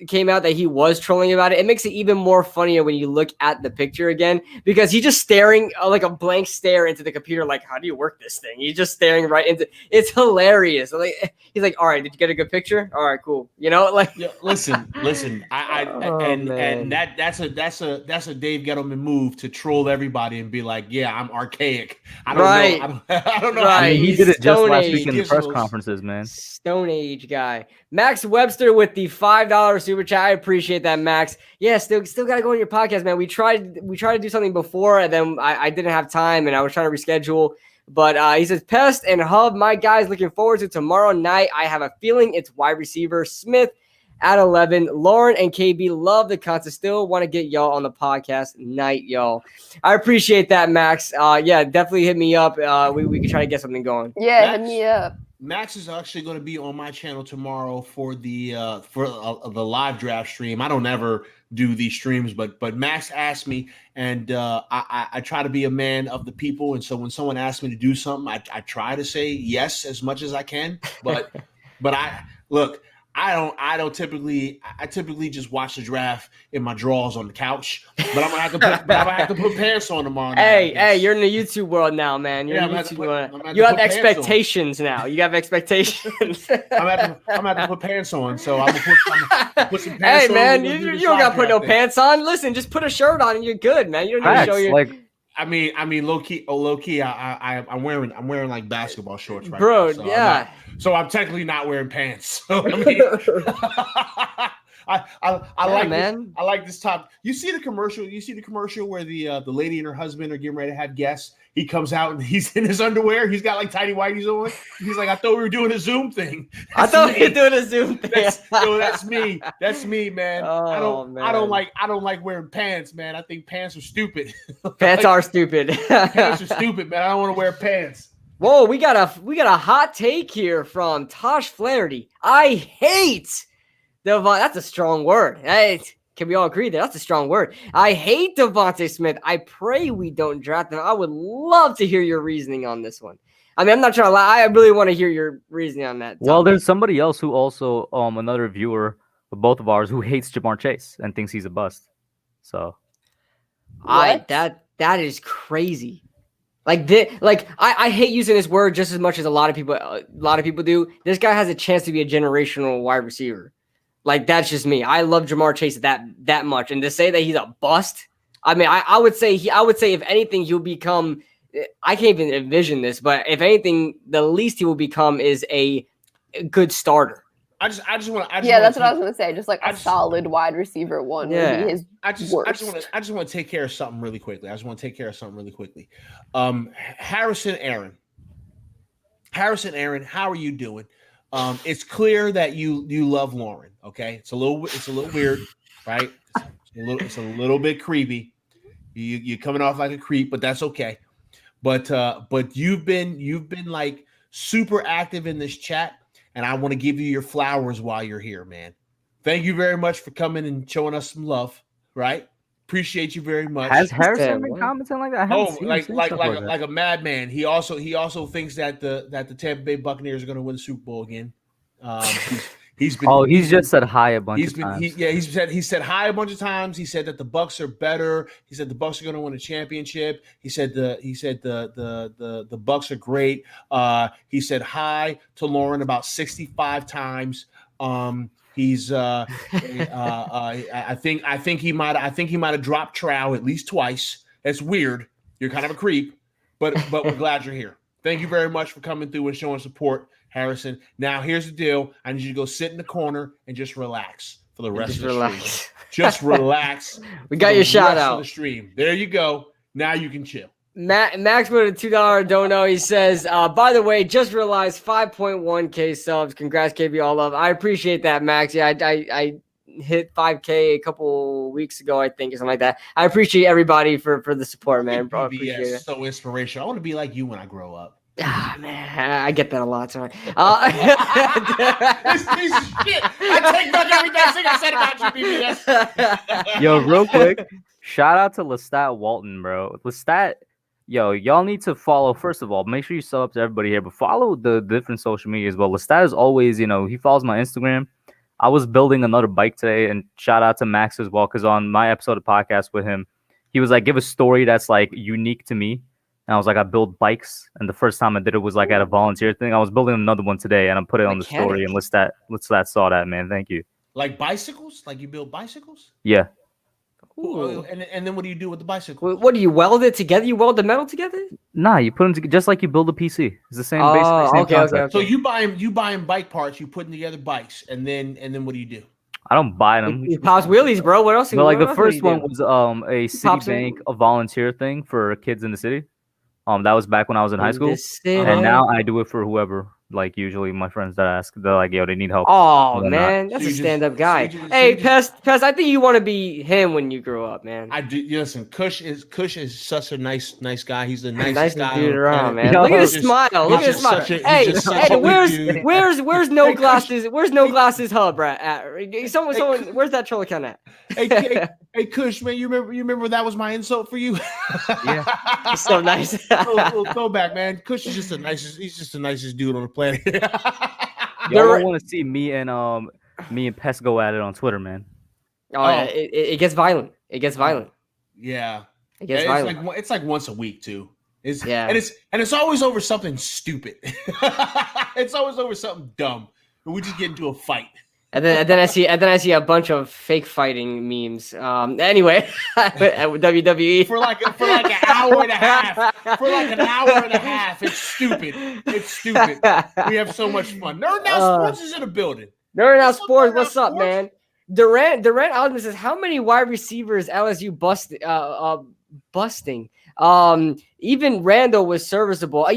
came out that he was trolling about it, it makes it even more funnier when you look at the picture again, because he's just staring like a blank stare into the computer, like, how do you work this thing? He's just staring right into it's hilarious. Like, he's like, all right, did you get a good picture? All right, cool. You know, like, yeah, listen. And that's a Dave Gettleman move to troll everybody and be like, yeah, I'm archaic. I don't know. Right. He did it just last week in the press conferences, man. Stone Age guy. Max Webster with the $5 super chat. I appreciate that, Max. Yeah, still got to go on your podcast, man. We tried to do something before, and then I didn't have time, and I was trying to reschedule. But he says, Pest and Hub, my guys, looking forward to tomorrow night. I have a feeling it's wide receiver Smith at 11. Lauren and KB love the content. Still want to get y'all on the podcast night, y'all. I appreciate that, Max. Yeah, definitely hit me up. We can try to get something going. Yeah, hit me up. Max is actually going to be on my channel tomorrow for the live draft stream. I don't ever do these streams, but Max asked me, and I try to be a man of the people. And so when someone asks me to do something, I try to say yes as much as I can. But I typically just watch the draft in my drawers on the couch, but I'm gonna have to put pants on tomorrow night. Hey, you're in the YouTube world now, man. You're in the YouTube world. You have expectations now. You have expectations. I'm gonna have to put pants on, so I'm gonna put some pants on. Hey, man, you don't gotta put no pants on. Listen, just put a shirt on and you're good, man. You don't need to show your I mean, low key. I'm wearing like basketball shorts right bro. now, so yeah. So I'm technically not wearing pants. So, I mean, I like this top. You see the commercial where the lady and her husband are getting ready to have guests. He comes out and he's in his underwear. He's got like tighty whities on. He's like, I thought we were doing a Zoom thing. I thought we were doing a Zoom thing. That's me. That's me, man. Oh, I don't like wearing pants, man. I think pants are stupid. Pants are stupid. Pants are stupid, man. I don't want to wear pants. Whoa, we got a hot take here from Tosh Flaherty. I hate Devon. That's a strong word. Hey, can we all agree that that's a strong word? I hate Devontae Smith. I pray we don't draft him. I would love to hear your reasoning on this one. I mean, I'm not trying to lie. I really want to hear your reasoning on that. Well, there's somebody else who also, another viewer of both of ours, who hates Jamar Chase and thinks he's a bust. So, that is crazy. I hate using this word just as much as a lot of people do. This guy has a chance to be a generational wide receiver. Like, that's just me. I love Jamar Chase that much, and to say that he's a bust, I mean, I would say if anything he'll become. I can't even envision this, but if anything, the least he will become is a good starter. I just want to. That's what I was going to say. Just like a solid wide receiver one. Yeah. Would be his I just want to take care of something really quickly. Harrison Aaron, how are you doing? It's clear that you love Lauren. Okay, it's a little weird, right? It's a little bit creepy. You're coming off like a creep, but that's okay. But you've been like super active in this chat, and I want to give you your flowers while you're here, man. thank you very much for coming and showing us some love. Right? Appreciate you very much. Has Harrison been commenting like that? Like a madman. He also thinks that the Tampa Bay Buccaneers are going to win the Super Bowl again. He's just said hi a bunch of times. He said hi a bunch of times. He said that the Bucs are better. He said the Bucs are going to win a championship. He said the Bucs are great. He said hi to Lauren about 65 times. He's I think he might have dropped Trow at least twice. That's weird. You're kind of a creep, but we're glad you're here. Thank you very much for coming through and showing support, Harrison. Now here's the deal. I need you to go sit in the corner and just relax for the rest of the stream. Just relax. We got your shout out. The stream. There you go. Now you can chill. Max with a $2 dono. He says, by the way, just realized 5.1K subs. Congrats, KB, all love. I appreciate that, Max. Yeah, I hit 5K a couple weeks ago, I think, or something like that. I appreciate everybody for the support, man. Bro, appreciate it. So inspirational. I want to be like you when I grow up. Ah, man, I get that a lot. Sorry. This piece of shit. I take back everything I said about you, BBS. Yo, real quick, shout out to Lestat Walton, bro. Lestat. Yo, y'all need to follow. First of all, make sure you sub up to everybody here, but follow the different social media as well. Lestat is always, he follows my Instagram. I was building another bike today, and shout out to Max as well, because on my episode of podcast with him, he was like, give a story that's like unique to me. And I was like, I build bikes, and the first time I did it was like at a volunteer thing. I was building another one today, and I put it on the story, and Lestat saw that, man. Thank you. Like bicycles? Like you build bicycles? Yeah. Ooh. And then what do you do with the bicycle? What do you weld it together? You weld the metal together? Nah, you put them together just like you build a PC. It's the same basic concept. Okay. So you buy him bike parts, you putting together bikes, and then what do you do? I don't buy them. He pops wheelies, bro. What else? No, like the first one was a Citibank, a volunteer thing for kids in the city. That was back when I was in high school, and now I do it for whoever. Like usually my friends that ask, they're like, yo, they need help. Oh man, that's a stand-up guy. Hey, Pest, I think you want to be him when you grow up, man. I do. Listen, Kush is such a nice guy. He's the nicest guy dude around, man. Look at his smile. Look at his smile. Hey, where's no glasses? Where's no glasses hub at? Someone, where's that troll account at? Hey, Kush, man, you remember that was my insult for you? Yeah, he's so nice. little throwback, man. Kush is just he's just the nicest dude on the planet. Y'all want to see me and Pest go at it on Twitter, man. Yeah, it gets violent. It gets violent. Yeah, it gets violent. It's like once a week too. And it's always over something stupid. It's always over something dumb. We just get into a fight. And then I see a bunch of fake fighting memes. Anyway, WWE for like an hour and a half. For like an hour and a half, it's stupid. It's stupid. We have so much fun. Nerd Now Sports is in a building. Nerd Now Sports, what's up, man? Durant Osmond says, how many wide receivers LSU busting? Even Randall was serviceable.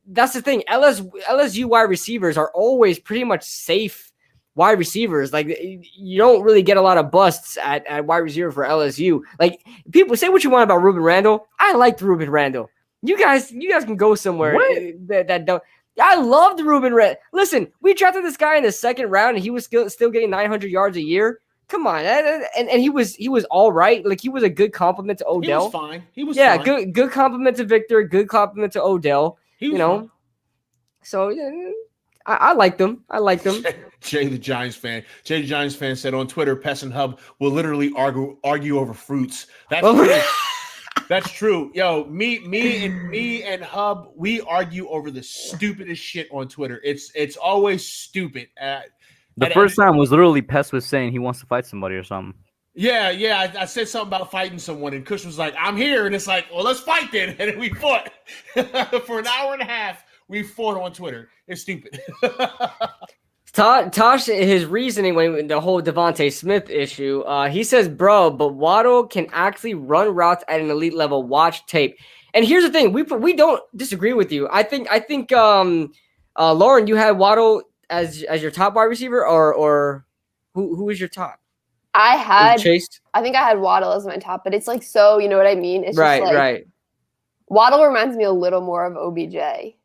That's the thing. LSU wide receivers are always pretty much safe wide receivers. Like, you don't really get a lot of busts at wide receiver for LSU. Like, people say what you want about Ruben Randall. I liked Ruben Randall. You guys can go somewhere that don't. I loved Ruben Randall. Listen, we drafted this guy in the second round, and he was still getting 900 yards a year. Come on, and he was all right. Like, he was a good compliment to Odell. He was fine. He was fine. Good compliment to Victor. Good compliment to Odell. He was fine. So yeah. I liked them. Jay the Giants fan said on Twitter, Pest and Hub will literally argue over fruits. That's true. That's true. Yo, me and Hub, we argue over the stupidest shit on Twitter. It's always stupid. The first time was literally Pest was saying he wants to fight somebody or something. Yeah. I said something about fighting someone, and Kush was like, I'm here. And it's like, well, let's fight then. And we fought for an hour and a half. We fought on Twitter. It's stupid. Tosh, his reasoning when the whole Devontae Smith issue, he says, bro, but Waddle can actually run routes at an elite level. Watch tape. And here's the thing. We don't disagree with you. I think Lauren, you had Waddle as your top wide receiver, or who was your top? Chase. I think I had Waddle as my top, but it's like, so, you know what I mean? It's right, just like, right. Waddle reminds me a little more of OBJ.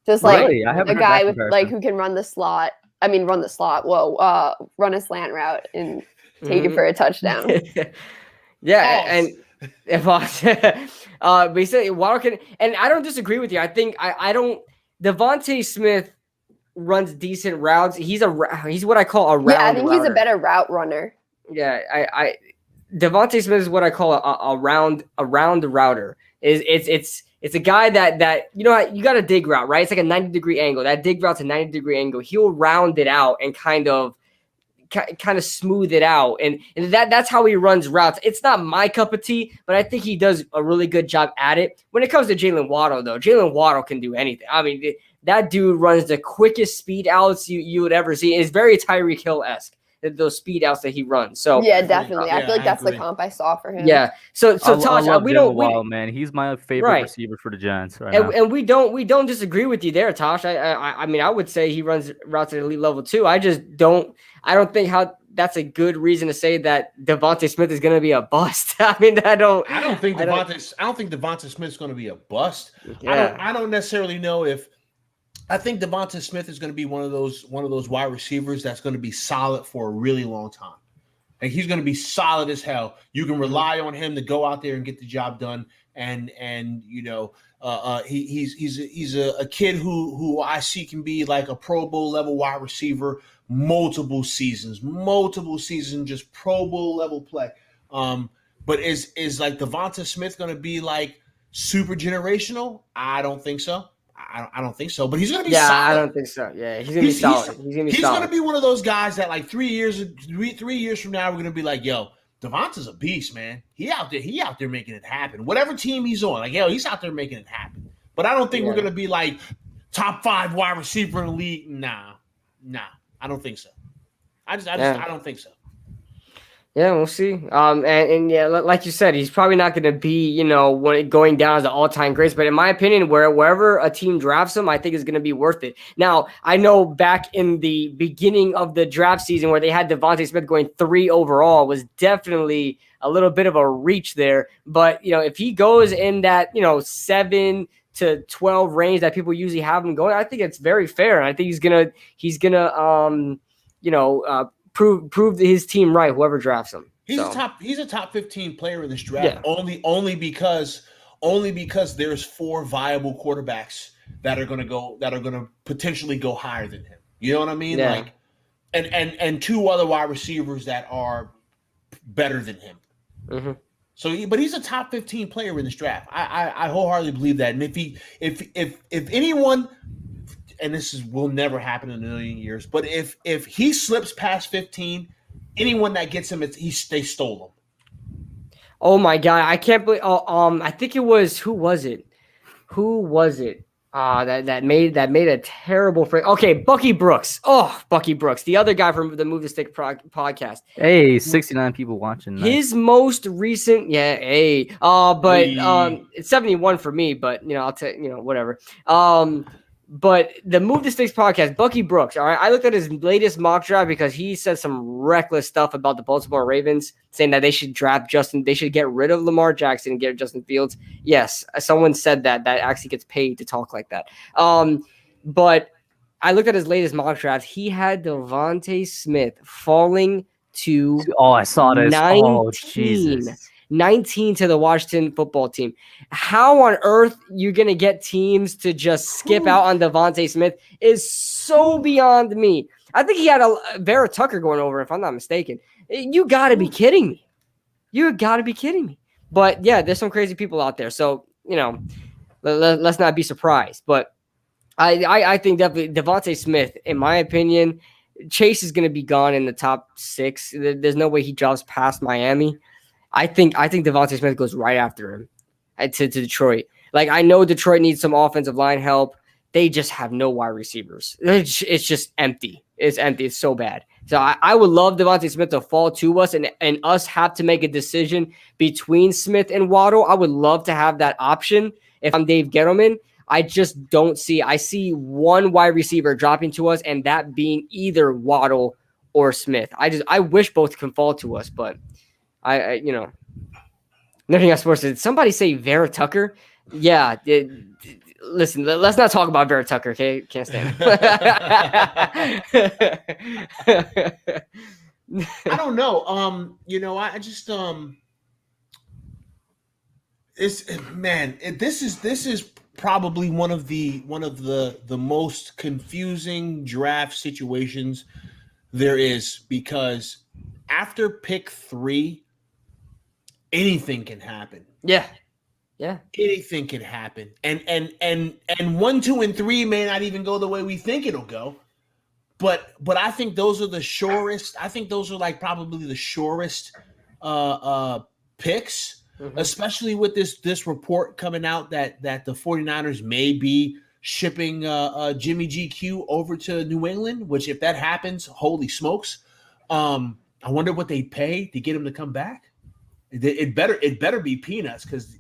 Just like a guy with like who can run the slot run the slot. Whoa, run a slant route and take it for a touchdown. Yeah, and basically Waddle can, and I don't disagree with you. I think I don't. Devontae Smith runs decent routes. He's what I call a round. Yeah, I think router. He's a better route runner. Yeah, Devontae Smith is what I call a round router. It's a guy that you got a dig route, right? It's like a 90-degree angle. That dig route's a 90-degree angle. He'll round it out and kind of smooth it out, and that's how he runs routes. It's not my cup of tea, but I think he does a really good job at it. When it comes to Jalen Waddle, though, Jalen Waddle can do anything. I mean, that dude runs the quickest speed outs you would ever see. It's very Tyreek Hill-esque, those speed outs that he runs. So yeah, definitely. I feel like that's the comp I saw for him. Yeah. So Tosh, we don't. Man, he's my favorite receiver for the Giants right now. And we don't disagree with you there, Tosh. I mean, I would say he runs routes at elite level too. I don't think how that's a good reason to say that Devontae Smith is going to be a bust. I mean, I don't think Devontae Smith's going to be a bust. Yeah. I don't necessarily know if. I think Devonta Smith is going to be one of those wide receivers that's going to be solid for a really long time. Like, he's going to be solid as hell. You can rely on him to go out there and get the job done. And he's a kid who I see can be like a Pro Bowl level wide receiver, multiple seasons, just Pro Bowl level play. But is like Devonta Smith going to be like super generational? I don't think so. I don't think so, but he's going to be solid. I don't think so. Yeah, he's going to be solid. He's going to be one of those guys that like 3 years from now, we're going to be like, yo, Devonta's a beast, man. He out there making it happen. Whatever team he's on, like, yo, he's out there making it happen. But I don't think we're going to be like top 5 wide receiver in the league. Nah, I don't think so. I don't think so. Yeah, we'll see. And yeah, like you said, he's probably not going to be, going down as the all-time greats. But in my opinion, wherever a team drafts him, I think is going to be worth it. Now, I know back in the beginning of the draft season where they had Devontae Smith going 3 overall was definitely a little bit of a reach there. But, if he goes in that, 7 to 12 range that people usually have him going, I think it's very fair. And I think he's gonna prove his team right, whoever drafts him. He's a top 15 player in this draft. Yeah. Only because there's 4 viable quarterbacks that are going to potentially go higher than him. You know what I mean? Yeah. Like, and 2 other wide receivers that are better than him. Mm-hmm. So, but he's a top 15 player in this draft. I wholeheartedly believe that. And if anyone, and will never happen in a million years, but if he slips past 15, anyone that gets him, they stole him. Oh my God, I can't believe. I think it was who was it? That made a terrible freak. Okay, Bucky Brooks. Oh, Bucky Brooks, the other guy from the Move the Stick podcast. Hey, 69 people watching. His most recent, it's 71 for me. But I'll take whatever. But the Move the Sticks podcast, Bucky Brooks, all right, I looked at his latest mock draft because he said some reckless stuff about the Baltimore Ravens, saying that they should get rid of Lamar Jackson and get Justin Fields. Yes, someone said that actually gets paid to talk like that. But I looked at his latest mock draft. He had Devontae Smith falling to I saw this. 19. Oh, Jesus. 19 to the Washington football team. How on earth you're going to get teams to just skip out on Devontae Smith is so beyond me. I think he had a Vera Tucker going over, if I'm not mistaken. You got to be kidding me. But yeah, there's some crazy people out there. So, let's not be surprised. But I think definitely Devontae Smith, in my opinion, Chase is going to be gone in the top 6. There's no way he drops past Miami. I think Devontae Smith goes right after him to Detroit. Like, I know Detroit needs some offensive line help. They just have no wide receivers. It's just empty. It's empty. It's so bad. So I would love Devontae Smith to fall to us and us have to make a decision between Smith and Waddle. I would love to have that option if I'm Dave Gettleman. I just don't see. I see one wide receiver dropping to us, and that being either Waddle or Smith. I wish both can fall to us, but nothing else worse. Did somebody say Vera Tucker? Yeah. Listen, let's not talk about Vera Tucker. Okay, can't stand it. I don't know. I just this is probably one of the most confusing draft situations there is, because after pick 3, anything can happen. Yeah. Anything can happen, and 1, 2, and 3 may not even go the way we think it'll go. But I think those are the surest. I think those are like probably the surest picks, especially with this report coming out that the 49ers may be shipping Jimmy GQ over to New England, which if that happens, holy smokes. I wonder what they pay to get him to come back. It better be peanuts, because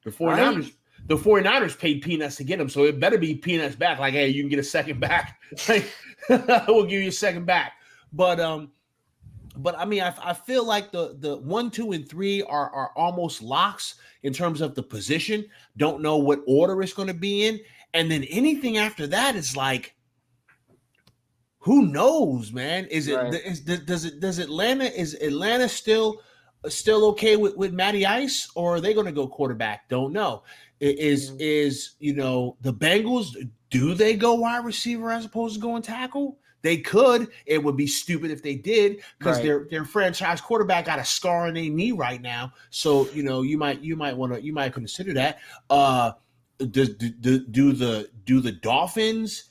the 49ers Right. the 49ers paid peanuts to get him, so it better be peanuts back. Like, hey, you can get a second back. We'll give you a second back. But I mean, I feel like the 1, 2, and 3 are almost locks in terms of the position. Don't know what order it's going to be in, and then anything after that is like, who knows, man? Is it Right. does Atlanta still okay with Matty Ice, or are they going to go quarterback? Don't know. Is the Bengals, do they go wide receiver as opposed to going tackle? They could. It would be stupid if they did, because Right. their franchise quarterback got a scar on their knee right now. So you might consider that. Do the Dolphins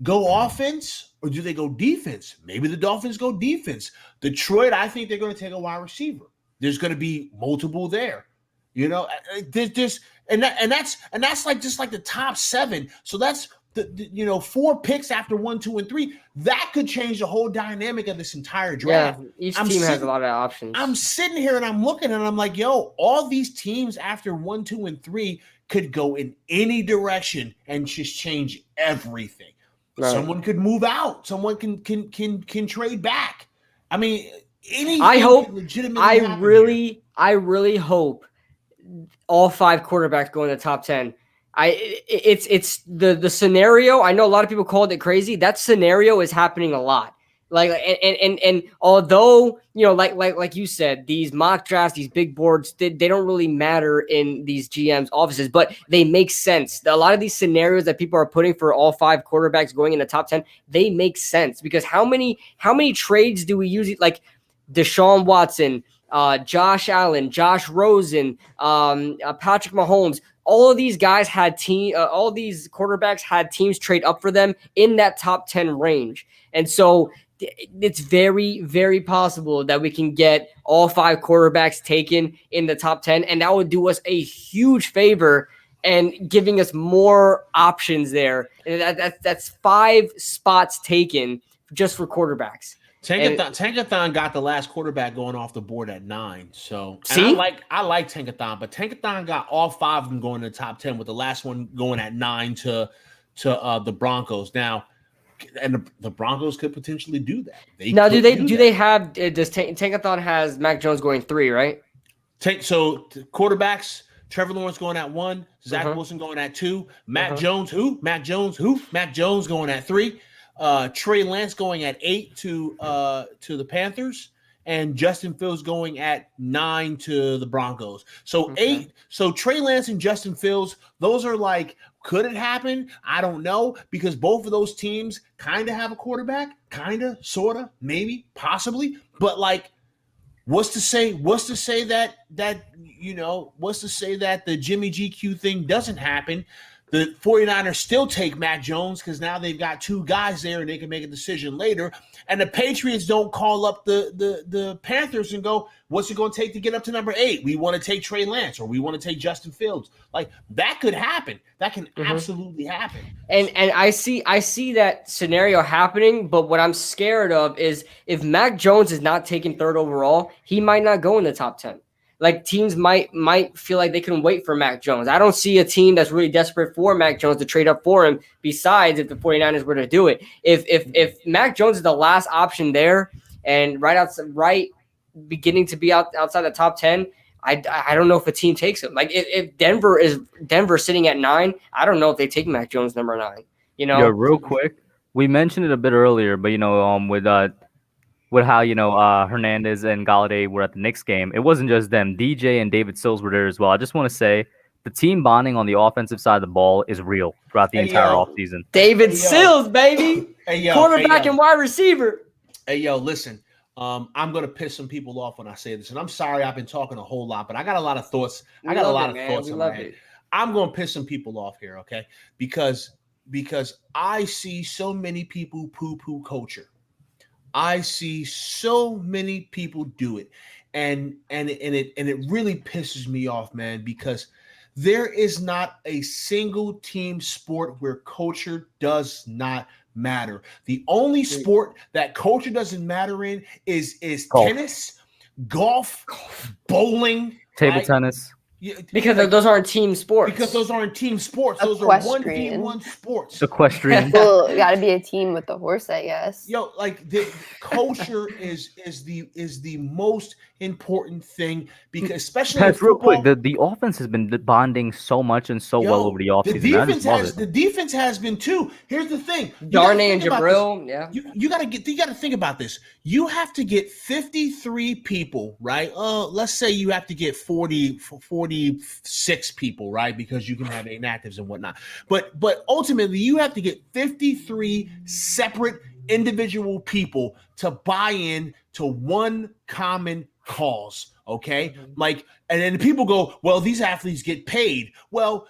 go offense, or do they go defense? Maybe the Dolphins go defense. Detroit, I think they're going to take a wide receiver. There's going to be multiple there. There's and that's like just like the top 7. So that's the 4 picks after 1, 2, and 3. That could change the whole dynamic of this entire draft. Yeah. Each team has a lot of options. I'm sitting here and I'm looking and I'm like, yo, all these teams after 1, 2, and 3 could go in any direction and just change everything. Right. Someone could move out. Someone can trade back. I mean, anything. I really hope all 5 quarterbacks go in the top 10. It's the scenario. I know a lot of people called it crazy. That scenario is happening a lot. Like and although like you said, these mock drafts, these big boards, they don't really matter in these GMs' offices, but they make sense. A lot of these scenarios that people are putting for all 5 quarterbacks going in the top 10, they make sense, because how many trades do we usually, like Deshaun Watson, Josh Allen, Josh Rosen, Patrick Mahomes? All of these guys had all these quarterbacks had teams trade up for them in that top 10 range, and so it's very, very possible that we can get all 5 quarterbacks taken in the top 10, and that would do us a huge favor and giving us more options there. And that's 5 spots taken just for quarterbacks. Tankathon got the last quarterback going off the board at 9. So see, I like Tankathon, but Tankathon got all 5 of them going to the top 10, with the last one going at 9 to the Broncos. Now, and the Broncos could potentially do that. They have? Does Tankathon has Mac Jones going 3, right? Quarterbacks. Trevor Lawrence going at 1, Zach Wilson going at 2, Mac Jones going at 3, Trey Lance going at 8 to the Panthers, and Justin Fields going at 9 to the Broncos. So 8. So Trey Lance and Justin Fields, those are like, could it happen? I don't know, because both of those teams kind of have a quarterback, kind of, sort of, maybe, possibly, but like, what's to say that the Jimmy GQ thing doesn't happen? The 49ers still take Mac Jones, because now they've got 2 guys there and they can make a decision later. And the Patriots don't call up the Panthers and go, what's it going to take to get up to number 8? We want to take Trey Lance, or we want to take Justin Fields. Like, that could happen. That can absolutely happen. And I see that scenario happening, but what I'm scared of is if Mac Jones is not taken 3rd overall, he might not go in the top 10. Like, teams might feel like they can wait for Mac Jones. I don't see a team that's really desperate for Mac Jones to trade up for him, besides if the 49ers were to do it. If Mac Jones is the last option there, and right beginning to be outside the top 10, I don't know if a team takes him. Like if Denver sitting at 9, I don't know if they take Mac Jones number 9. You know, Yeah, real quick, we mentioned it a bit earlier, but with how Hernandez and Galladay were at the Knicks game, it wasn't just them. DJ and David Sills were there as well. I just want to say the team bonding on the offensive side of the ball is real throughout the entire offseason. David Sills, baby, quarterback and wide receiver. Hey yo, listen. I'm gonna piss some people off when I say this, and I'm sorry I've been talking a whole lot, but I got a lot of thoughts. I got a lot of thoughts in my head. I'm gonna piss some people off here, okay? Because I see so many people poo-poo culture. I see so many people do it, and it really pisses me off, man, because there is not a single team sport where culture does not matter. The only sport that culture doesn't matter in is tennis, golf, bowling, table tennis. Yeah, because those aren't team sports. Because those aren't team sports. Those are 1v1 sports. Equestrian. Well, got to be a team with the horse, I guess. Yo, like the culture is the most important thing, because especially that's real quick. The offense has been bonding so much and so well over the offseason. The defense has been too. Here's the thing: Darnay and Jabril. Yeah, you got to think about this. You have to get 53 people, right? Let's say you have to get 46 people, right? Because you can have inactives and whatnot. But ultimately, you have to get 53 separate individual people to buy in to one common cause. Okay. Like, and then people go, well, these athletes get paid. Well,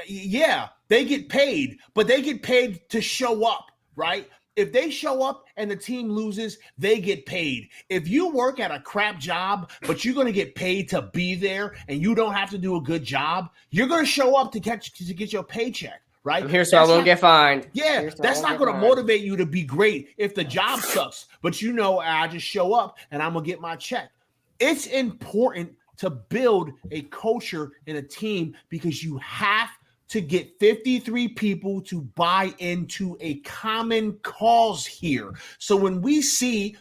yeah, they get paid, but they get paid to show up, right? If they show up and the team loses, they get paid. If you work at a crap job, but you're going to get paid to be there and you don't have to do a good job, you're going to show up to get your paycheck, right? I'm here so I won't get fined. Yeah, that's not going to motivate you to be great if the job sucks. But I just show up and I'm going to get my check. It's important to build a culture in a team, because you have to get 53 people to buy into a common cause here. So when we see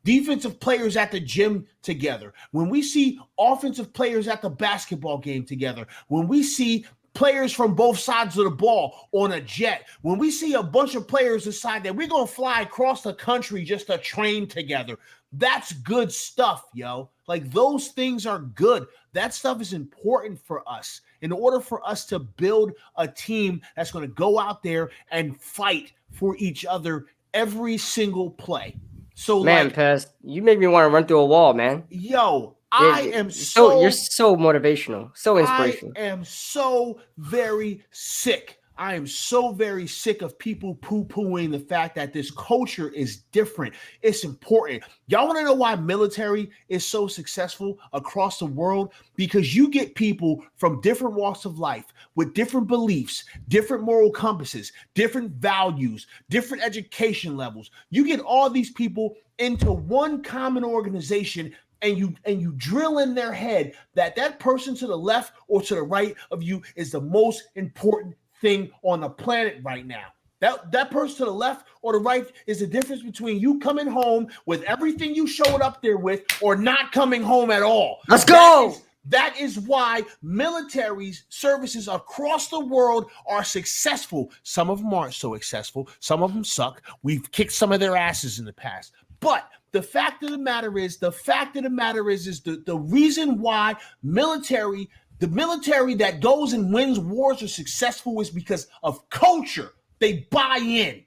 defensive players at the gym together, when we see offensive players at the basketball game together, when we see players from both sides of the ball on a jet, when we see a bunch of players decide that we're going to fly across the country just to train together, that's good stuff, yo. Like, those things are good. That stuff is important for us in order for us to build a team that's going to go out there and fight for each other every single play. So, man, Pest, you make me want to run through a wall, man. Yo, you're so motivational, so inspirational. I am so very sick. I am so very sick of people poo-pooing the fact that this culture is different. It's important. Y'all want to know why military is so successful across the world? Because you get people from different walks of life with different beliefs, different moral compasses, different values, different education levels. You get all these people into one common organization, and you drill in their head that person to the left or to the right of you is the most important thing on the planet right now. That person to the left or the right is the difference between you coming home with everything you showed up there with or not coming home at all. Let's go. That is why military services across the world are successful. Some of them aren't so successful. Some of them suck. We've kicked some of their asses in the past. But the fact of the matter is the reason why the military that goes and wins wars are successful is because of culture. They buy in.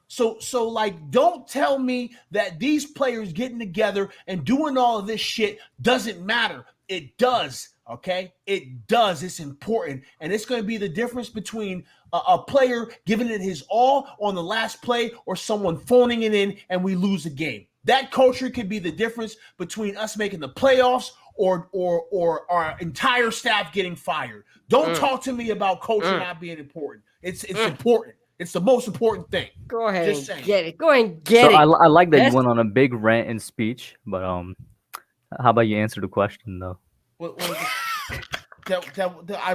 So like, don't tell me that these players getting together and doing all of this shit doesn't matter. It does, okay? It does. It's important. And it's going to be the difference between a player giving it his all on the last play or someone phoning it in and we lose the game. That culture could be the difference between us making the playoffs or our entire staff getting fired. Don't talk to me about culture not being important. It's important. It's the most important thing. Go ahead and get it. Go ahead and get it. I like that you went on a big rant and speech, but how about you answer the question though? I did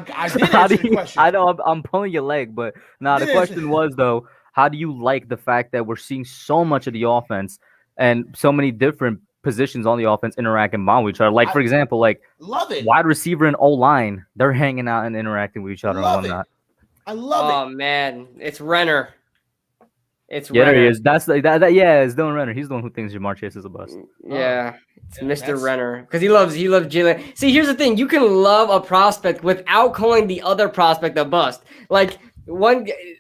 answer the question. I know I'm pulling your leg, but the question was though, how do you like the fact that we're seeing so much of the offense and so many different positions on the offense interact and bond with each other. Like, for example, like love it. wide receiver and O-line, they're hanging out and interacting with each other and whatnot. I love Oh man, it's Renner. It's Yeah, Renner. there he is. That's like that. Yeah, it's Dylan Renner. He's the one who thinks Jamar Chase is a bust. Yeah, it's Mr. Renner because he loves Jalen. See, here's the thing: you can love a prospect without calling the other prospect a bust. Like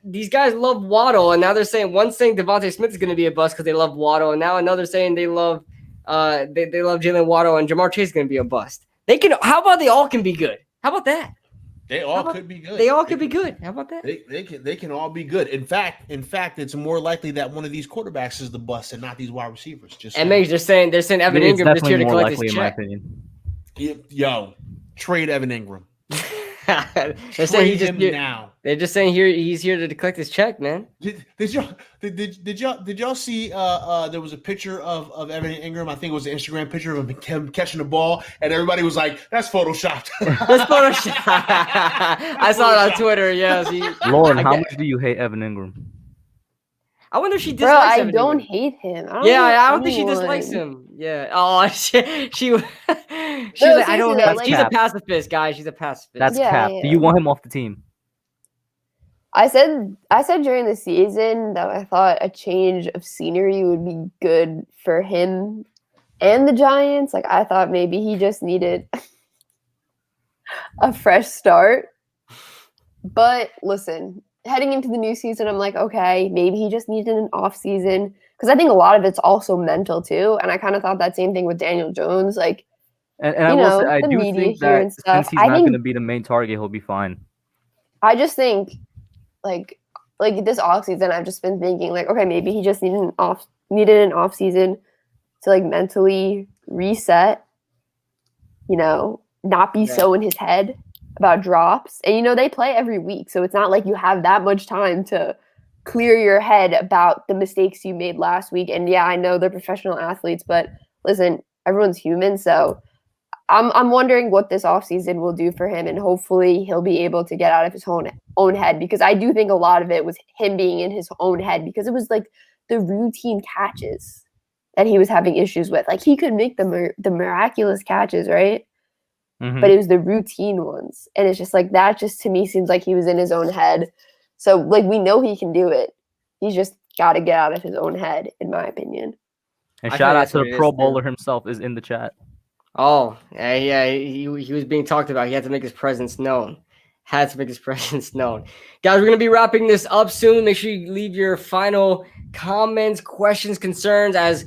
these guys love Waddle, and now they're saying one's saying Devontae Smith is going to be a bust because they love Waddle, and now another saying they love they love Jalen Waddle and Jamar Chase is going to be a bust. They can. How about they all can be good? How about that? They all could be good. They all could be good. How about that? They can all be good. In fact, it's more likely that one of these quarterbacks is the bust and not these wide receivers. And they're saying Evan Ingram just here to collect his check. Yo, trade Evan Ingram. They're saying now. They're just saying he's here to collect his check, man. Did y'all see? There was a picture of Evan Ingram. I think it was an Instagram picture of him catching the ball, and everybody was like, "That's photoshopped." That's photoshopped. I saw it on Twitter. Yes. Lauren, how much do you hate Evan Ingram? I wonder if she dislikes him. I don't hate him. I don't think she dislikes him. Yeah. Oh, she was like, I don't know. She's a pacifist, guys. She's a pacifist. That's cap. Yeah. Do you want him off the team? I said during the season that I thought a change of scenery would be good for him and the Giants. Like, I thought maybe he just needed a fresh start. But listen, heading into the new season, I'm like, okay, maybe he just needed an off season, because I think a lot of it's also mental too. And I kind of thought that same thing with Daniel Jones. Like, and I will say, I do think that since he's not going to be the main target, he'll be fine. I just think, like this off season, I've just been thinking, like, okay, maybe he just needed an off season to like mentally reset. Not be so in his head about drops. And they play every week, so it's not like you have that much time to clear your head about the mistakes you made last week. And yeah, I know they're professional athletes, but listen, everyone's human. So I'm wondering what this offseason will do for him, and hopefully he'll be able to get out of his own head, because I do think a lot of it was him being in his own head, because it was like the routine catches that he was having issues with. Like, he could make the miraculous catches, right? Mm-hmm. But it was the routine ones. And it's just like, that just to me seems like he was in his own head. So like, we know he can do it. He's just got to get out of his own head, in my opinion. And shout out to the Pro Bowler himself is in the chat. Oh, yeah, he was being talked about. He had to make his presence known. Guys, we're going to be wrapping this up soon. Make sure you leave your final comments, questions, concerns as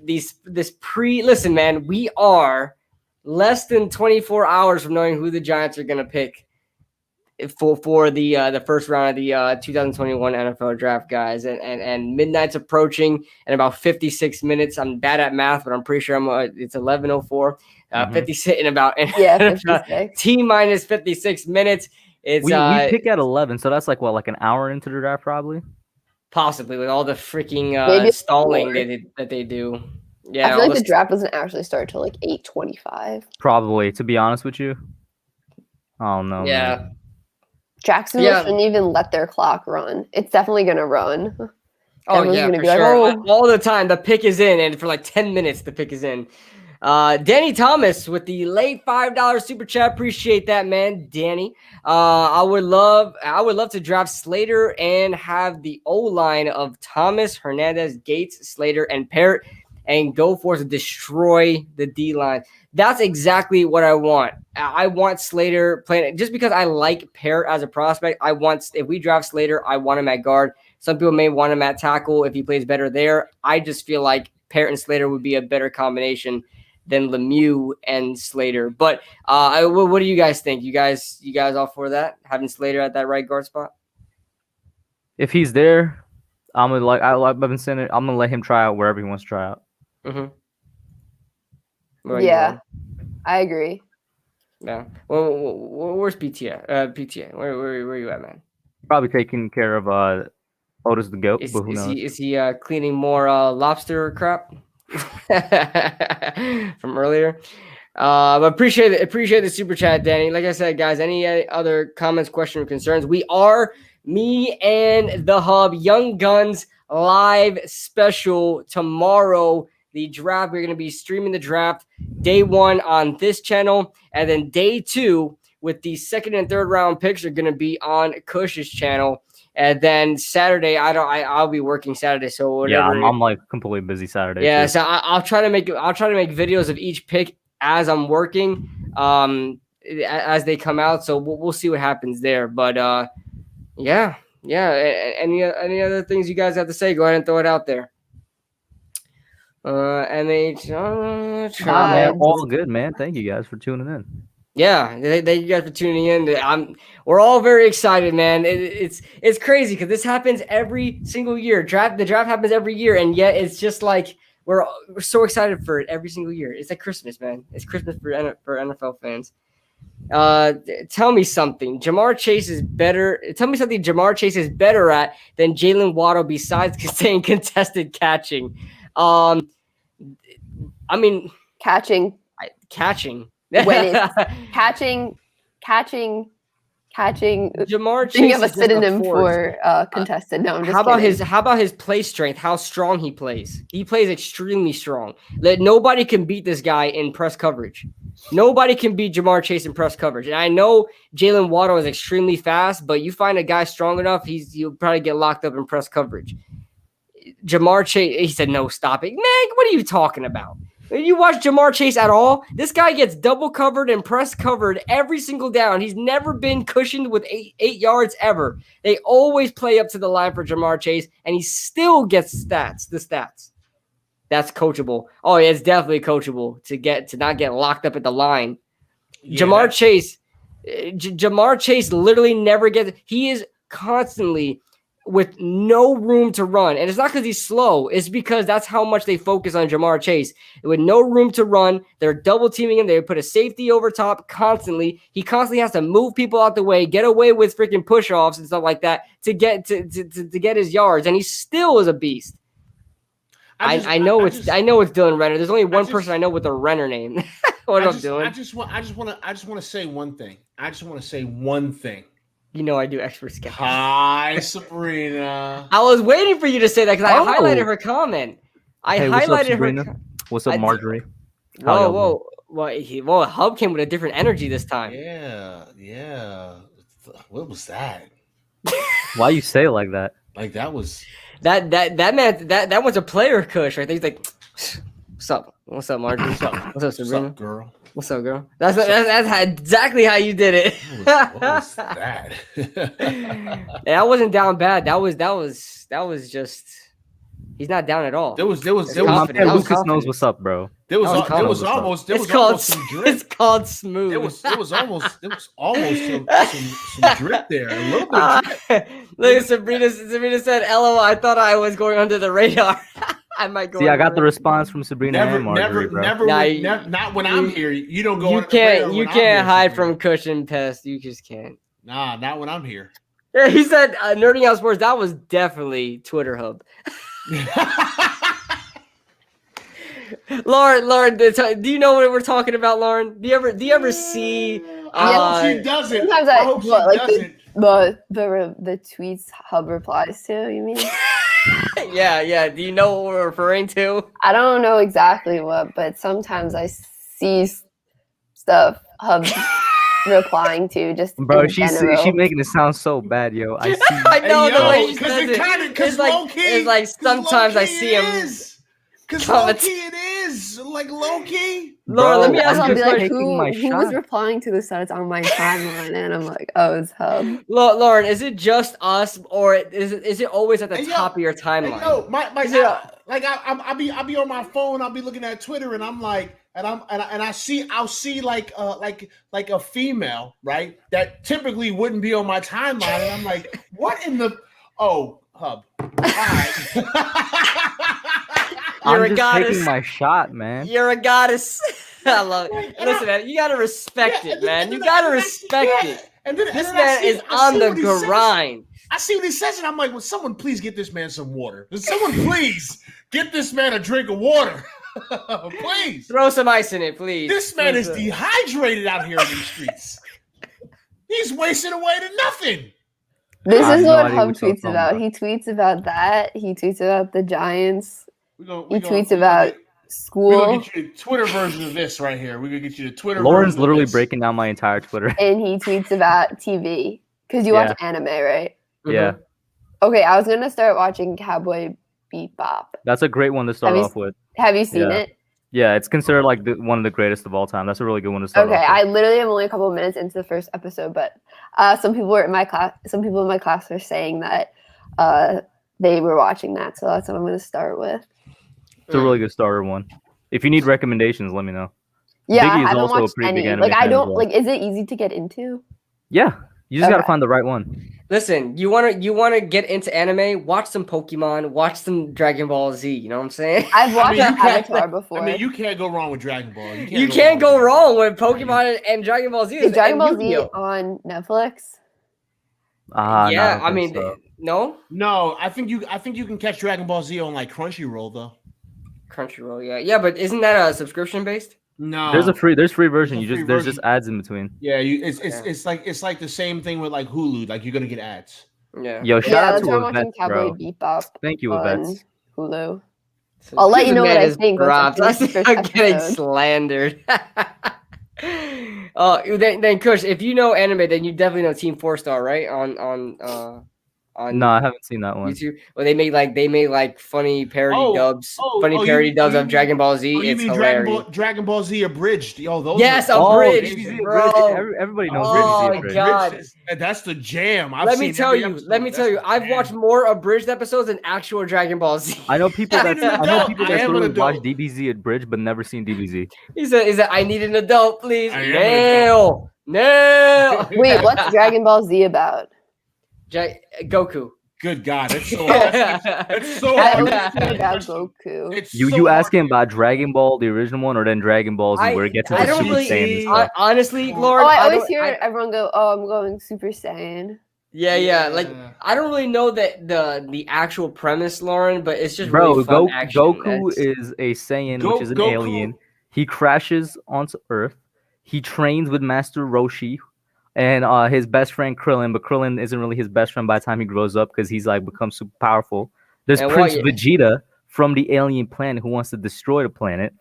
listen, man, we are less than 24 hours from knowing who the Giants are going to pick for the first round of the 2021 NFL draft, guys. And midnight's approaching in about 56 minutes. I'm bad at math, but I'm pretty sure it's 11:04. 56 in about 56. T-minus 56 minutes. It's we pick at 11, so that's like an hour into the draft, probably. Possibly, with all the freaking stalling that they do. Yeah, I feel like the draft doesn't actually start till like 8:25. Probably, to be honest with you. I don't know. Yeah. Man. Jacksonville shouldn't even let their clock run. It's definitely gonna run. Everyone's gonna be sure. Like, all the time the pick is in, and for like 10 minutes the pick is in. Danny Thomas with the late $5 super chat. Appreciate that, man, Danny. I would love to draft Slater and have the O-line of Thomas, Hernandez, Gates, Slater, and Parrott, and go for it to destroy the D-line. That's exactly what I want. I want Slater playing, just because I like Parrott as a prospect. If we draft Slater, I want him at guard. Some people may want him at tackle if he plays better there. I just feel like Parrott and Slater would be a better combination than Lemieux and Slater. But what do you guys think? You guys all for that? Having Slater at that right guard spot? If he's there, I've been saying it, I'm gonna let him try out wherever he wants to try out. Mm-hmm. Yeah, I agree. Yeah. Well, where's PTA? PTA. Where are you at, man? Probably taking care of Otis the goat. Is he cleaning more lobster crap from earlier? But appreciate the super chat, Danny. Like I said, guys, any other comments, questions, or concerns? We are Me and the Hub Young Guns live special tomorrow. the draft. We're going to be streaming the draft day 1 on this channel, and then day 2 with the 2nd and 3rd round picks are going to be on Kush's channel. And then Saturday, I'll be working Saturday, so whatever. Yeah, I'm like completely busy Saturday. Yeah, too. so I'll try to make videos of each pick as I'm working, as they come out. So we'll see what happens there. But yeah. Any other things you guys have to say? Go ahead and throw it out there. All good, man. Thank you guys for tuning in. Yeah, thank you guys for tuning in. We're all very excited, man. It's crazy because this happens every single year. The draft happens every year, and yet it's just like we're so excited for it every single year. It's like Christmas, man. It's Christmas for NFL fans. Tell me something. Jamar Chase is better. Tell me something Jamar Chase is better at than Jalen Waddle besides saying contested catching. I mean, Catching. When it's catching. Jamar Chase. Think of a is just synonym force. for contested. No, I'm just kidding. How about his play strength? How strong he plays? He plays extremely strong. Nobody can beat this guy in press coverage. Nobody can beat Jamar Chase in press coverage. And I know Jalen Waddle is extremely fast, but you find a guy strong enough, you'll probably get locked up in press coverage. Jamar Chase, he said, no, stop it. Man, what are you talking about? You watch Jamar Chase at all? This guy gets double covered and press covered every single down. He's never been cushioned with eight yards ever. They always play up to the line for Jamar Chase, and he still gets the stats. That's coachable. Oh, yeah, it's definitely coachable to not get locked up at the line. Yeah, Jamar Chase literally never gets. He is constantly with no room to run. And it's not because he's slow. It's because that's how much they focus on Jamar Chase. With no room to run, they're double teaming him. They put a safety over top constantly. He constantly has to move people out the way, get away with freaking push-offs and stuff like that to get his yards. And he still is a beast. I know it's Dylan Renner. There's only one person I know with a Renner name. What I'm doing. I just want to say one thing. You know I do expert sketches. Hi, Sabrina. I was waiting for you to say that because I highlighted her comment. Highlighted her. What's up, Marjorie? Whoa. Well, Hub came with a different energy this time. Yeah. What was that? Why you say it like that? Like that was that man. That was a player Kush right there. He's like, what's up, Marjorie? What's up, Sabrina? What's up, girl? What's up, girl? That's exactly how you did it. What was that? That wasn't down bad. That was just. He's not down at all. There was Lucas knows what's up, bro. There was almost some drip. It's called smooth. There was almost some drip there. A little bit of drip. Look at Sabrina said, "LOL, I thought I was going under the radar." I might go. See, I got the response from Sabrina and Marjorie, bro. Not when I'm here. You don't go. You can't hide from Cushion Pest. You just can't. Nah, not when I'm here. Yeah, he said Nerding Out Sports. That was definitely Twitter Hub. Lauren, do you know what we're talking about, Lauren? Do you ever see? She doesn't. Sometimes I hope she doesn't. The tweets Hub replies to. You mean? Yeah. Do you know what we're referring to? I don't know exactly what, but sometimes I see stuff Hub replying to just. Bro, she's making it sound so bad, yo. I see. I know the way she says it. It's like sometimes I see him. Because low-key it is. Like low-key. Lauren, let me ask you a question. Who was replying to this that's on my timeline? And I'm like, oh, it's Hub. Lauren, is it just us or is it always at the top of your timeline? No, I'll be on my phone, I'll be looking at Twitter and I'm like, I'll see like a female, right? That typically wouldn't be on my timeline. And I'm like, what in the Hub. All right. I'm just taking my shot, man. You're a goddess. I love it. Listen, man, you gotta respect it, man. You gotta respect it. And then, this man is on the grind. I see what he says, and I'm like, "Will someone please get this man some water? Will someone please get this man a drink of water? Please throw some ice in it, please." This man is dehydrated out here in these streets. He's wasting away to nothing. This is what Hub tweets about. He tweets about that. He tweets about the Giants. He tweets about school. get you the Twitter version of this right here. We're gonna get you the Twitter. Lauren's version literally of this. breaking down my entire Twitter. And he tweets about TV because you watch anime, right? Yeah, Okay, I was gonna start watching Cowboy Bebop. that's a great one to start off with. Have you seen it? Yeah, it's considered like one of the greatest of all time. That's a really good one to start off Okay, with. I literally am only a couple of minutes into the first episode, but some people in my class are saying that they were watching that, so that's what I'm going to start with. It's a really good starter one. If you need recommendations, let me know. Yeah, Biggie I is haven't also a watched pretty any. big anime Like, I fan as don't well. like. Is it easy to get into? Yeah, you just gotta Okay. find the right one. Listen, you wanna get into anime? Watch some Pokemon. Watch some Dragon Ball Z. You know what I'm saying? I've watched you can't- Avatar before. I mean, you can't go wrong with Dragon Ball. You can't go wrong with Pokemon and Dragon Ball Z. Is Dragon Ball Z Yu-Gi-Oh. on Netflix? Yeah, no, I mean, so. no. No, I think you can catch Dragon Ball Z on like Crunchyroll though. Crunchyroll, yeah, but isn't that a subscription based? No, there's free version. There's a free There's just version. ads in between. Yeah, it's like the same thing with like Hulu. Like you're gonna get ads. Yeah. Yo, Yeah, shout out that's to why I'm watching Yvette, Cowboy bro. Bebop Thank you, on Yvette. Hulu. So I'll let you know what I is think once I dropped. finish the first I'm getting episode. slandered. Then Kush, if you know anime, then you definitely know Team 4-Star, right? On No, I haven't seen that one. YouTube. Well, they made like funny parody dubs, you of mean- Dragon Ball Z. Oh, you It's mean hilarious. Dragon Ball Z abridged? Yo, those Yes, are, abridged, DBZ bro. Everybody knows Oh, DBZ Abridged. God. Abridged that's the jam. I've Let me seen tell every you, episode. let me That's tell you, the I've jam. watched more abridged episodes than actual Dragon Ball Z. I know people I that need an adult. I am an literally watch adult. DBZ Abridged but never seen DBZ. He said, I need an adult, please. I am an No. Wait, what's Dragon Ball Z about? Goku. Good God, that's so that's so I hard. only Yeah. know about Goku. It's You so you hard. asking about Dragon Ball, the original one, or then Dragon Ball Z, where it gets into I don't Super really, Saiyan and stuff? honestly, Oh, Lauren. Oh, I don't- always hear everyone go, "Oh, I'm going Super Saiyan." Yeah. Like I don't really know that the actual premise, Lauren, but it's just Bro, really fun action. Goku That's- is a Saiyan, Go- which is an Goku- alien. He crashes onto Earth. He trains with Master Roshi and his best friend Krillin, but Krillin isn't really his best friend by the time he grows up because he's like become super powerful. There's And Prince what- Vegeta from the alien planet who wants to destroy the planet.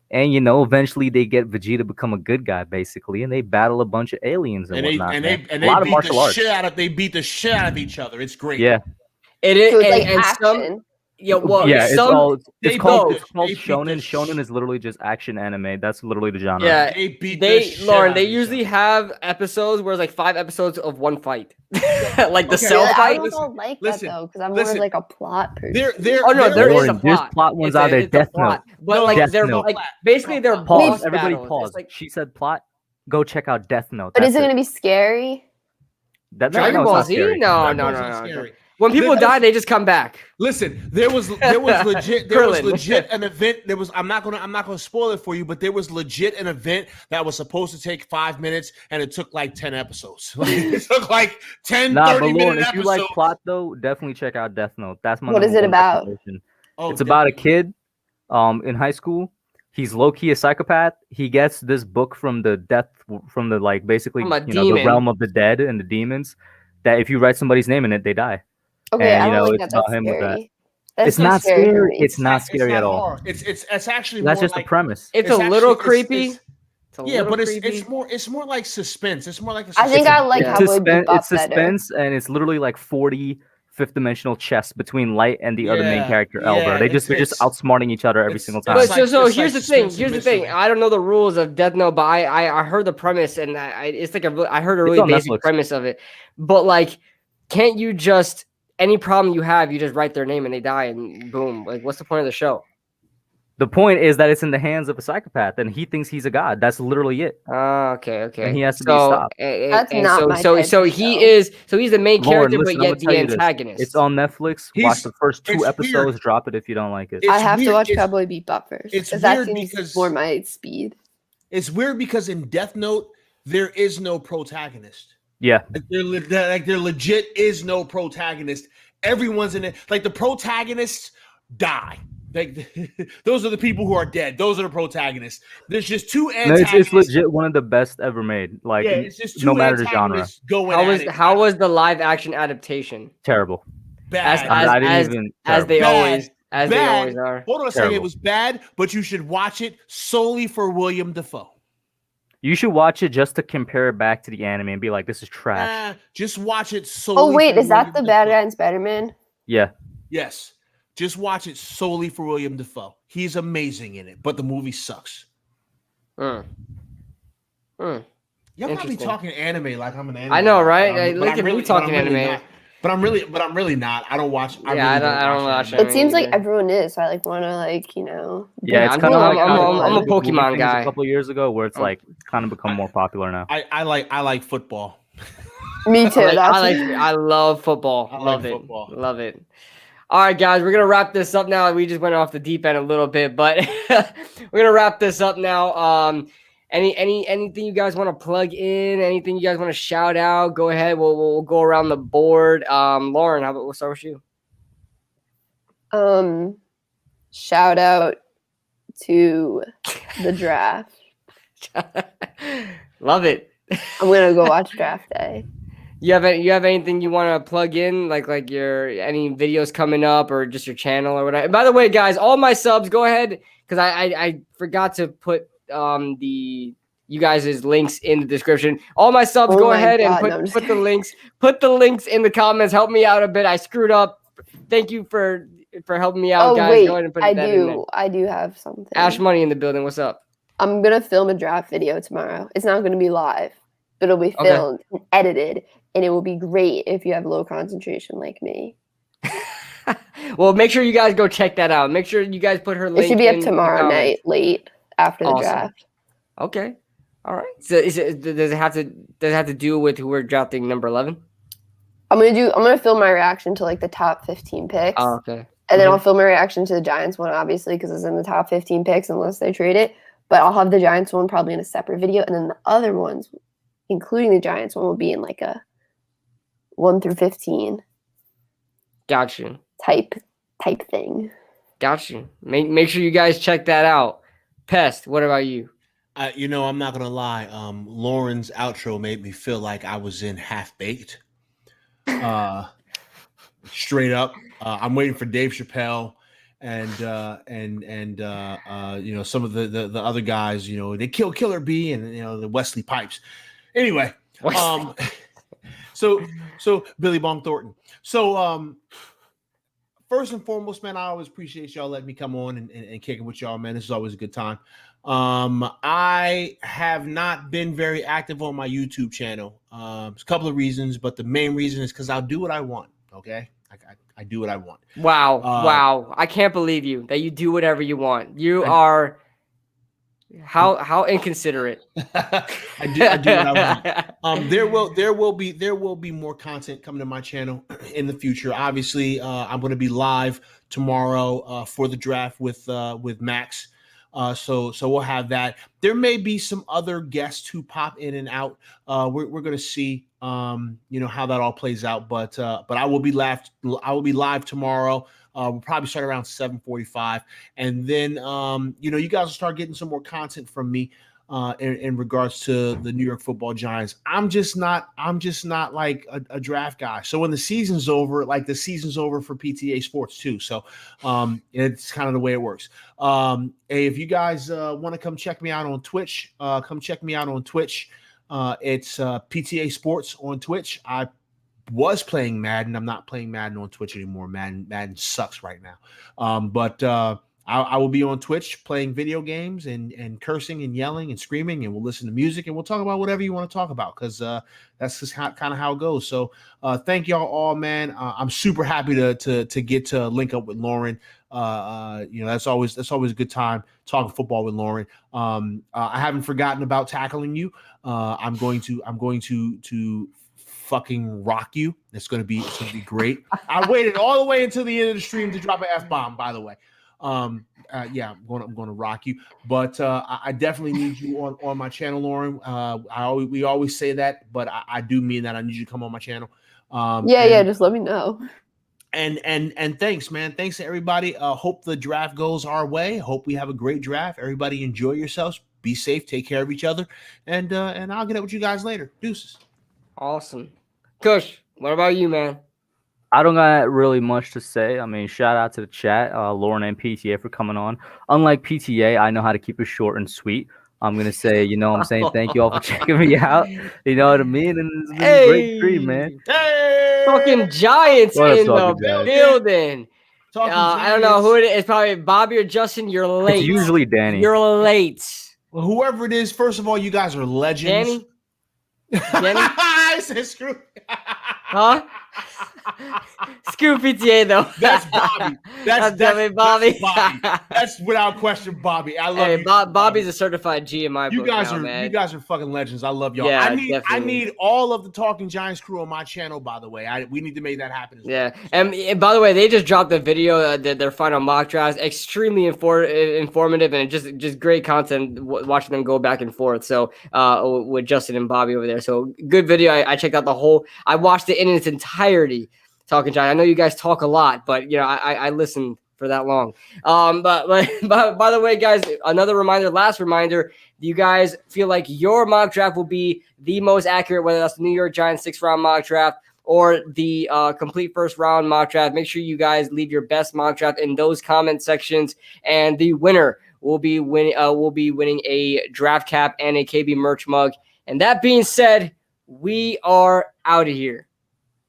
And eventually they get Vegeta to become a good guy, basically, and they battle a bunch of aliens and and they whatnot. and man. they and a lot they of beat the martial arts. shit out of each other. It's great. Yeah, It is, So it's like and some, action. yeah, it's some, all they it's called beat it's called they beat shonen. the Shonen is literally just action anime. That's literally the genre. yeah. They beat the They, shit Lauren, out they of each usually other. have episodes where it's like 5 episodes of one fight, like the Okay. cell Yeah, I fight. don't like listen, that though, because I'm more listen. like a plot person. Oh no, there is Lauren, a there's plot. plot ones It's out there, it's Death plot. But No, like Death they're Note. like basically they're Pause, boss Pause. Everybody battles. pause. It's like She said plot. Go check out Death Note. But That's is it going to be scary? Dragon no, it's Ball not Z? scary. No. Dragon Ball's not scary. When people Listen- die, they just come back. Listen, there was legit Krillin. an event. I'm not gonna spoil it for you, but there was legit an event that was supposed to take 5 minutes, and it took like 10 episodes. Like, it took like 10, Nah, 30 but minute Lauren, if you like episodes. plot though, definitely check out Death Note. That's my What is number it one about? recommendation. Oh, It's about a kid in high school. He's low-key a psychopath. He gets this book from the like basically From a the demon. realm of the dead and the demons, that if you write somebody's name in it, they die. Okay, And, I you don't know, like it's that. about That's him with that. scary. That's It's too not scary for scary. me. It's not scary not at all. horror. It's actually That's more just like, the premise. It's It's a little actually- creepy. it's- It's a yeah, little but creepy. it's more like suspense. It's more like a I think I like yeah. Cowboy Bebop It's better. suspense, and it's literally like 40 fifth-dimensional chess between Light and the other main Yeah, character, yeah, Elder. They're just it's- outsmarting each other every it's- single it's time. But like- so it's here's like the thing. suspense Here's the and thing. mystery. I don't know the rules of Death Note, but I heard the premise, and it's like I heard a It's really on basic Netflix. premise of it. But like, can't you just any problem you have, you just write their name and they die, and boom. Like, what's the point of the show? The point is that it's in the hands of a psychopath, and he thinks he's a god. That's literally it. Okay. And he has to be stopped. That's not my so type so of he show. is he's the main Lauren, character, listen, but I'm yet gonna tell the you this. antagonist. It's on Netflix. He's- Watch the first 2 it's episodes. weird. Drop it if you don't like it. It's I have to weird. watch It's- Cowboy Bebop first. it's because that weird seems because- more my speed. It's weird because in Death Note there is no protagonist. Yeah, Like there legit is no protagonist. Everyone's in it. Like the protagonists die. Like those are the people who are dead. Those are the protagonists. There's just 2 no, antagonists. it's legit one of the best ever made. Like, Yeah, it's just 2 no matter the genre, antagonists going how at was it. how was the live action adaptation? terrible. bad? As I didn't as, even as they Bad. always As they always are. Hold on a second. It was bad, but you should watch it solely for William Dafoe. You should watch it just to compare it back to the anime and be like, this is trash. Just watch it solely. Oh wait, for is that William the bad Dafoe. guy in Spider-Man? Yeah. Yes. Just watch it solely for William Dafoe. He's amazing in it, but the movie sucks. Hmm. Y'all probably talking anime like I'm an anime. I know, right? Look at me talking anime. But I'm really not. I don't watch. I don't watch It seems like either. everyone is. So I want to Yeah, it's I'm kind of cool. like I'm a the movie Pokemon things guy. a couple of years ago, where it's like kind of become more popular now. I like football. Me too. I love football. Love it. All right, guys, we're gonna wrap this up now. We just went off the deep end a little bit, but we're gonna wrap this up now. Anything you guys want to plug in? Anything you guys want to shout out? Go ahead. We'll go around the board. Lauren, how about we'll start with you? Shout out to the draft. Love it. I'm gonna go watch draft day. You have anything you want to plug in, like any videos coming up or just your channel or whatever? By the way, guys, all my subs, go ahead, because I forgot to put you guys' links in the description. All my subs, go ahead and put the links. Put the links in the comments. Help me out a bit. I screwed up. Thank you for helping me out, guys. Wait, go ahead and put I that do. in there. I do have something. Ash Money in the building. What's up? I'm gonna film a draft video tomorrow. It's not gonna be live, but it'll be filmed and edited, and it will be great if you have low concentration like me. Well, make sure you guys go check that out. Make sure you guys put her link. It should be up in tomorrow night, late after the draft. Okay. All right. So does it have to do with who we're drafting number 11? I'm gonna film my reaction to like the top 15 picks. Oh, okay. And then I'll film my reaction to the Giants one, obviously, because it's in the top 15 picks unless they trade it. But I'll have the Giants one probably in a separate video, and then the other ones, including the Giants one, will be in like a 1 through 15. Got you. Type thing. Got you. Make sure you guys check that out. Pest, what about you? I'm not gonna lie. Lauren's outro made me feel like I was in Half Baked. Straight up. I'm waiting for Dave Chappelle and some of the other guys. They kill Killer B and the Wesley Pipes. Anyway, so Billy Bong Thornton. So first and foremost, man, I always appreciate y'all letting me come on and kick it with y'all, man. This is always a good time. I have not been very active on my YouTube channel. There's a couple of reasons, but the main reason is because I'll do what I want. Okay, I do what I want. Wow! I can't believe you that you do whatever you want. You are how inconsiderate. I do what I want. There will be more content coming to my channel in the future. Obviously, I'm going to be live tomorrow for the draft with Max. So we'll have that. There may be some other guests who pop in and out. We're going to see, how that all plays out. But I will be live tomorrow. We'll probably start around 7:45, and then you guys will start getting some more content from me in regards to the New York Football Giants. I'm just not like a draft guy. So when the season's over, like the season's over for PTA Sports too. So it's kind of the way it works. Hey, if you guys want to come check me out on Twitch, come check me out on Twitch. It's PTA Sports on Twitch. I was playing Madden. I'm not playing Madden on Twitch anymore. Madden sucks right now. But I will be on Twitch playing video games and cursing and yelling and screaming, and we'll listen to music and we'll talk about whatever you want to talk about, because that's just kind of how it goes. So thank y'all all, man. I'm super happy to get to link up with Lauren. That's always a good time talking football with Lauren. I haven't forgotten about tackling you. I'm going to fucking rock you. It's gonna be great. I waited all the way until the end of the stream to drop an F-bomb, by the way. I'm going to rock you, but I definitely need you on my channel, Lauren. We always say that, but I do mean that. I need you to come on my channel. Just let me know. And thanks, man. Thanks to everybody. Hope the draft goes our way. Hope we have a great draft. Everybody enjoy yourselves. Be safe. Take care of each other. And I'll get up with you guys later. Deuces. Awesome. Kush, what about you, man? I don't got really much to say. I mean, shout out to the chat, Lauren and PTA for coming on. Unlike PTA, I know how to keep it short and sweet. I'm gonna say, I'm saying thank you all for checking me out. You know what I mean? And it's been a great stream, man. Hey! Talking Giants What up, in the Talking Giants? building. Talking I don't know who Giants. it is. It's probably Bobby or Justin. You're late. It's usually Danny. You're late. Well, whoever it is, first of all, you guys are legends. Danny? I said screw. Huh? Screw PTA though. That's Bobby. That's definitely Bobby. That's Bobby. That's without question Bobby. I love you. Bobby's a certified G in my book. You guys are fucking legends. I love y'all. Yeah, I need all of the Talking Giants crew on my channel. By the way, we need to make that happen. Yeah, and by the way, they just dropped the video, their final mock drafts, extremely informative, and just great content. Watching them go back and forth. So with Justin and Bobby over there, so good video. I checked out the whole. I watched it in its entirety. Talking Giants. I know you guys talk a lot, but I listened for that long. But by the way, guys, last reminder, do you guys feel like your mock draft will be the most accurate, whether that's the New York Giants 6th-round mock draft or the complete first-round mock draft? Make sure you guys leave your best mock draft in those comment sections, and the winner will be winning a draft cap and a KB merch mug. And that being said, we are out of here.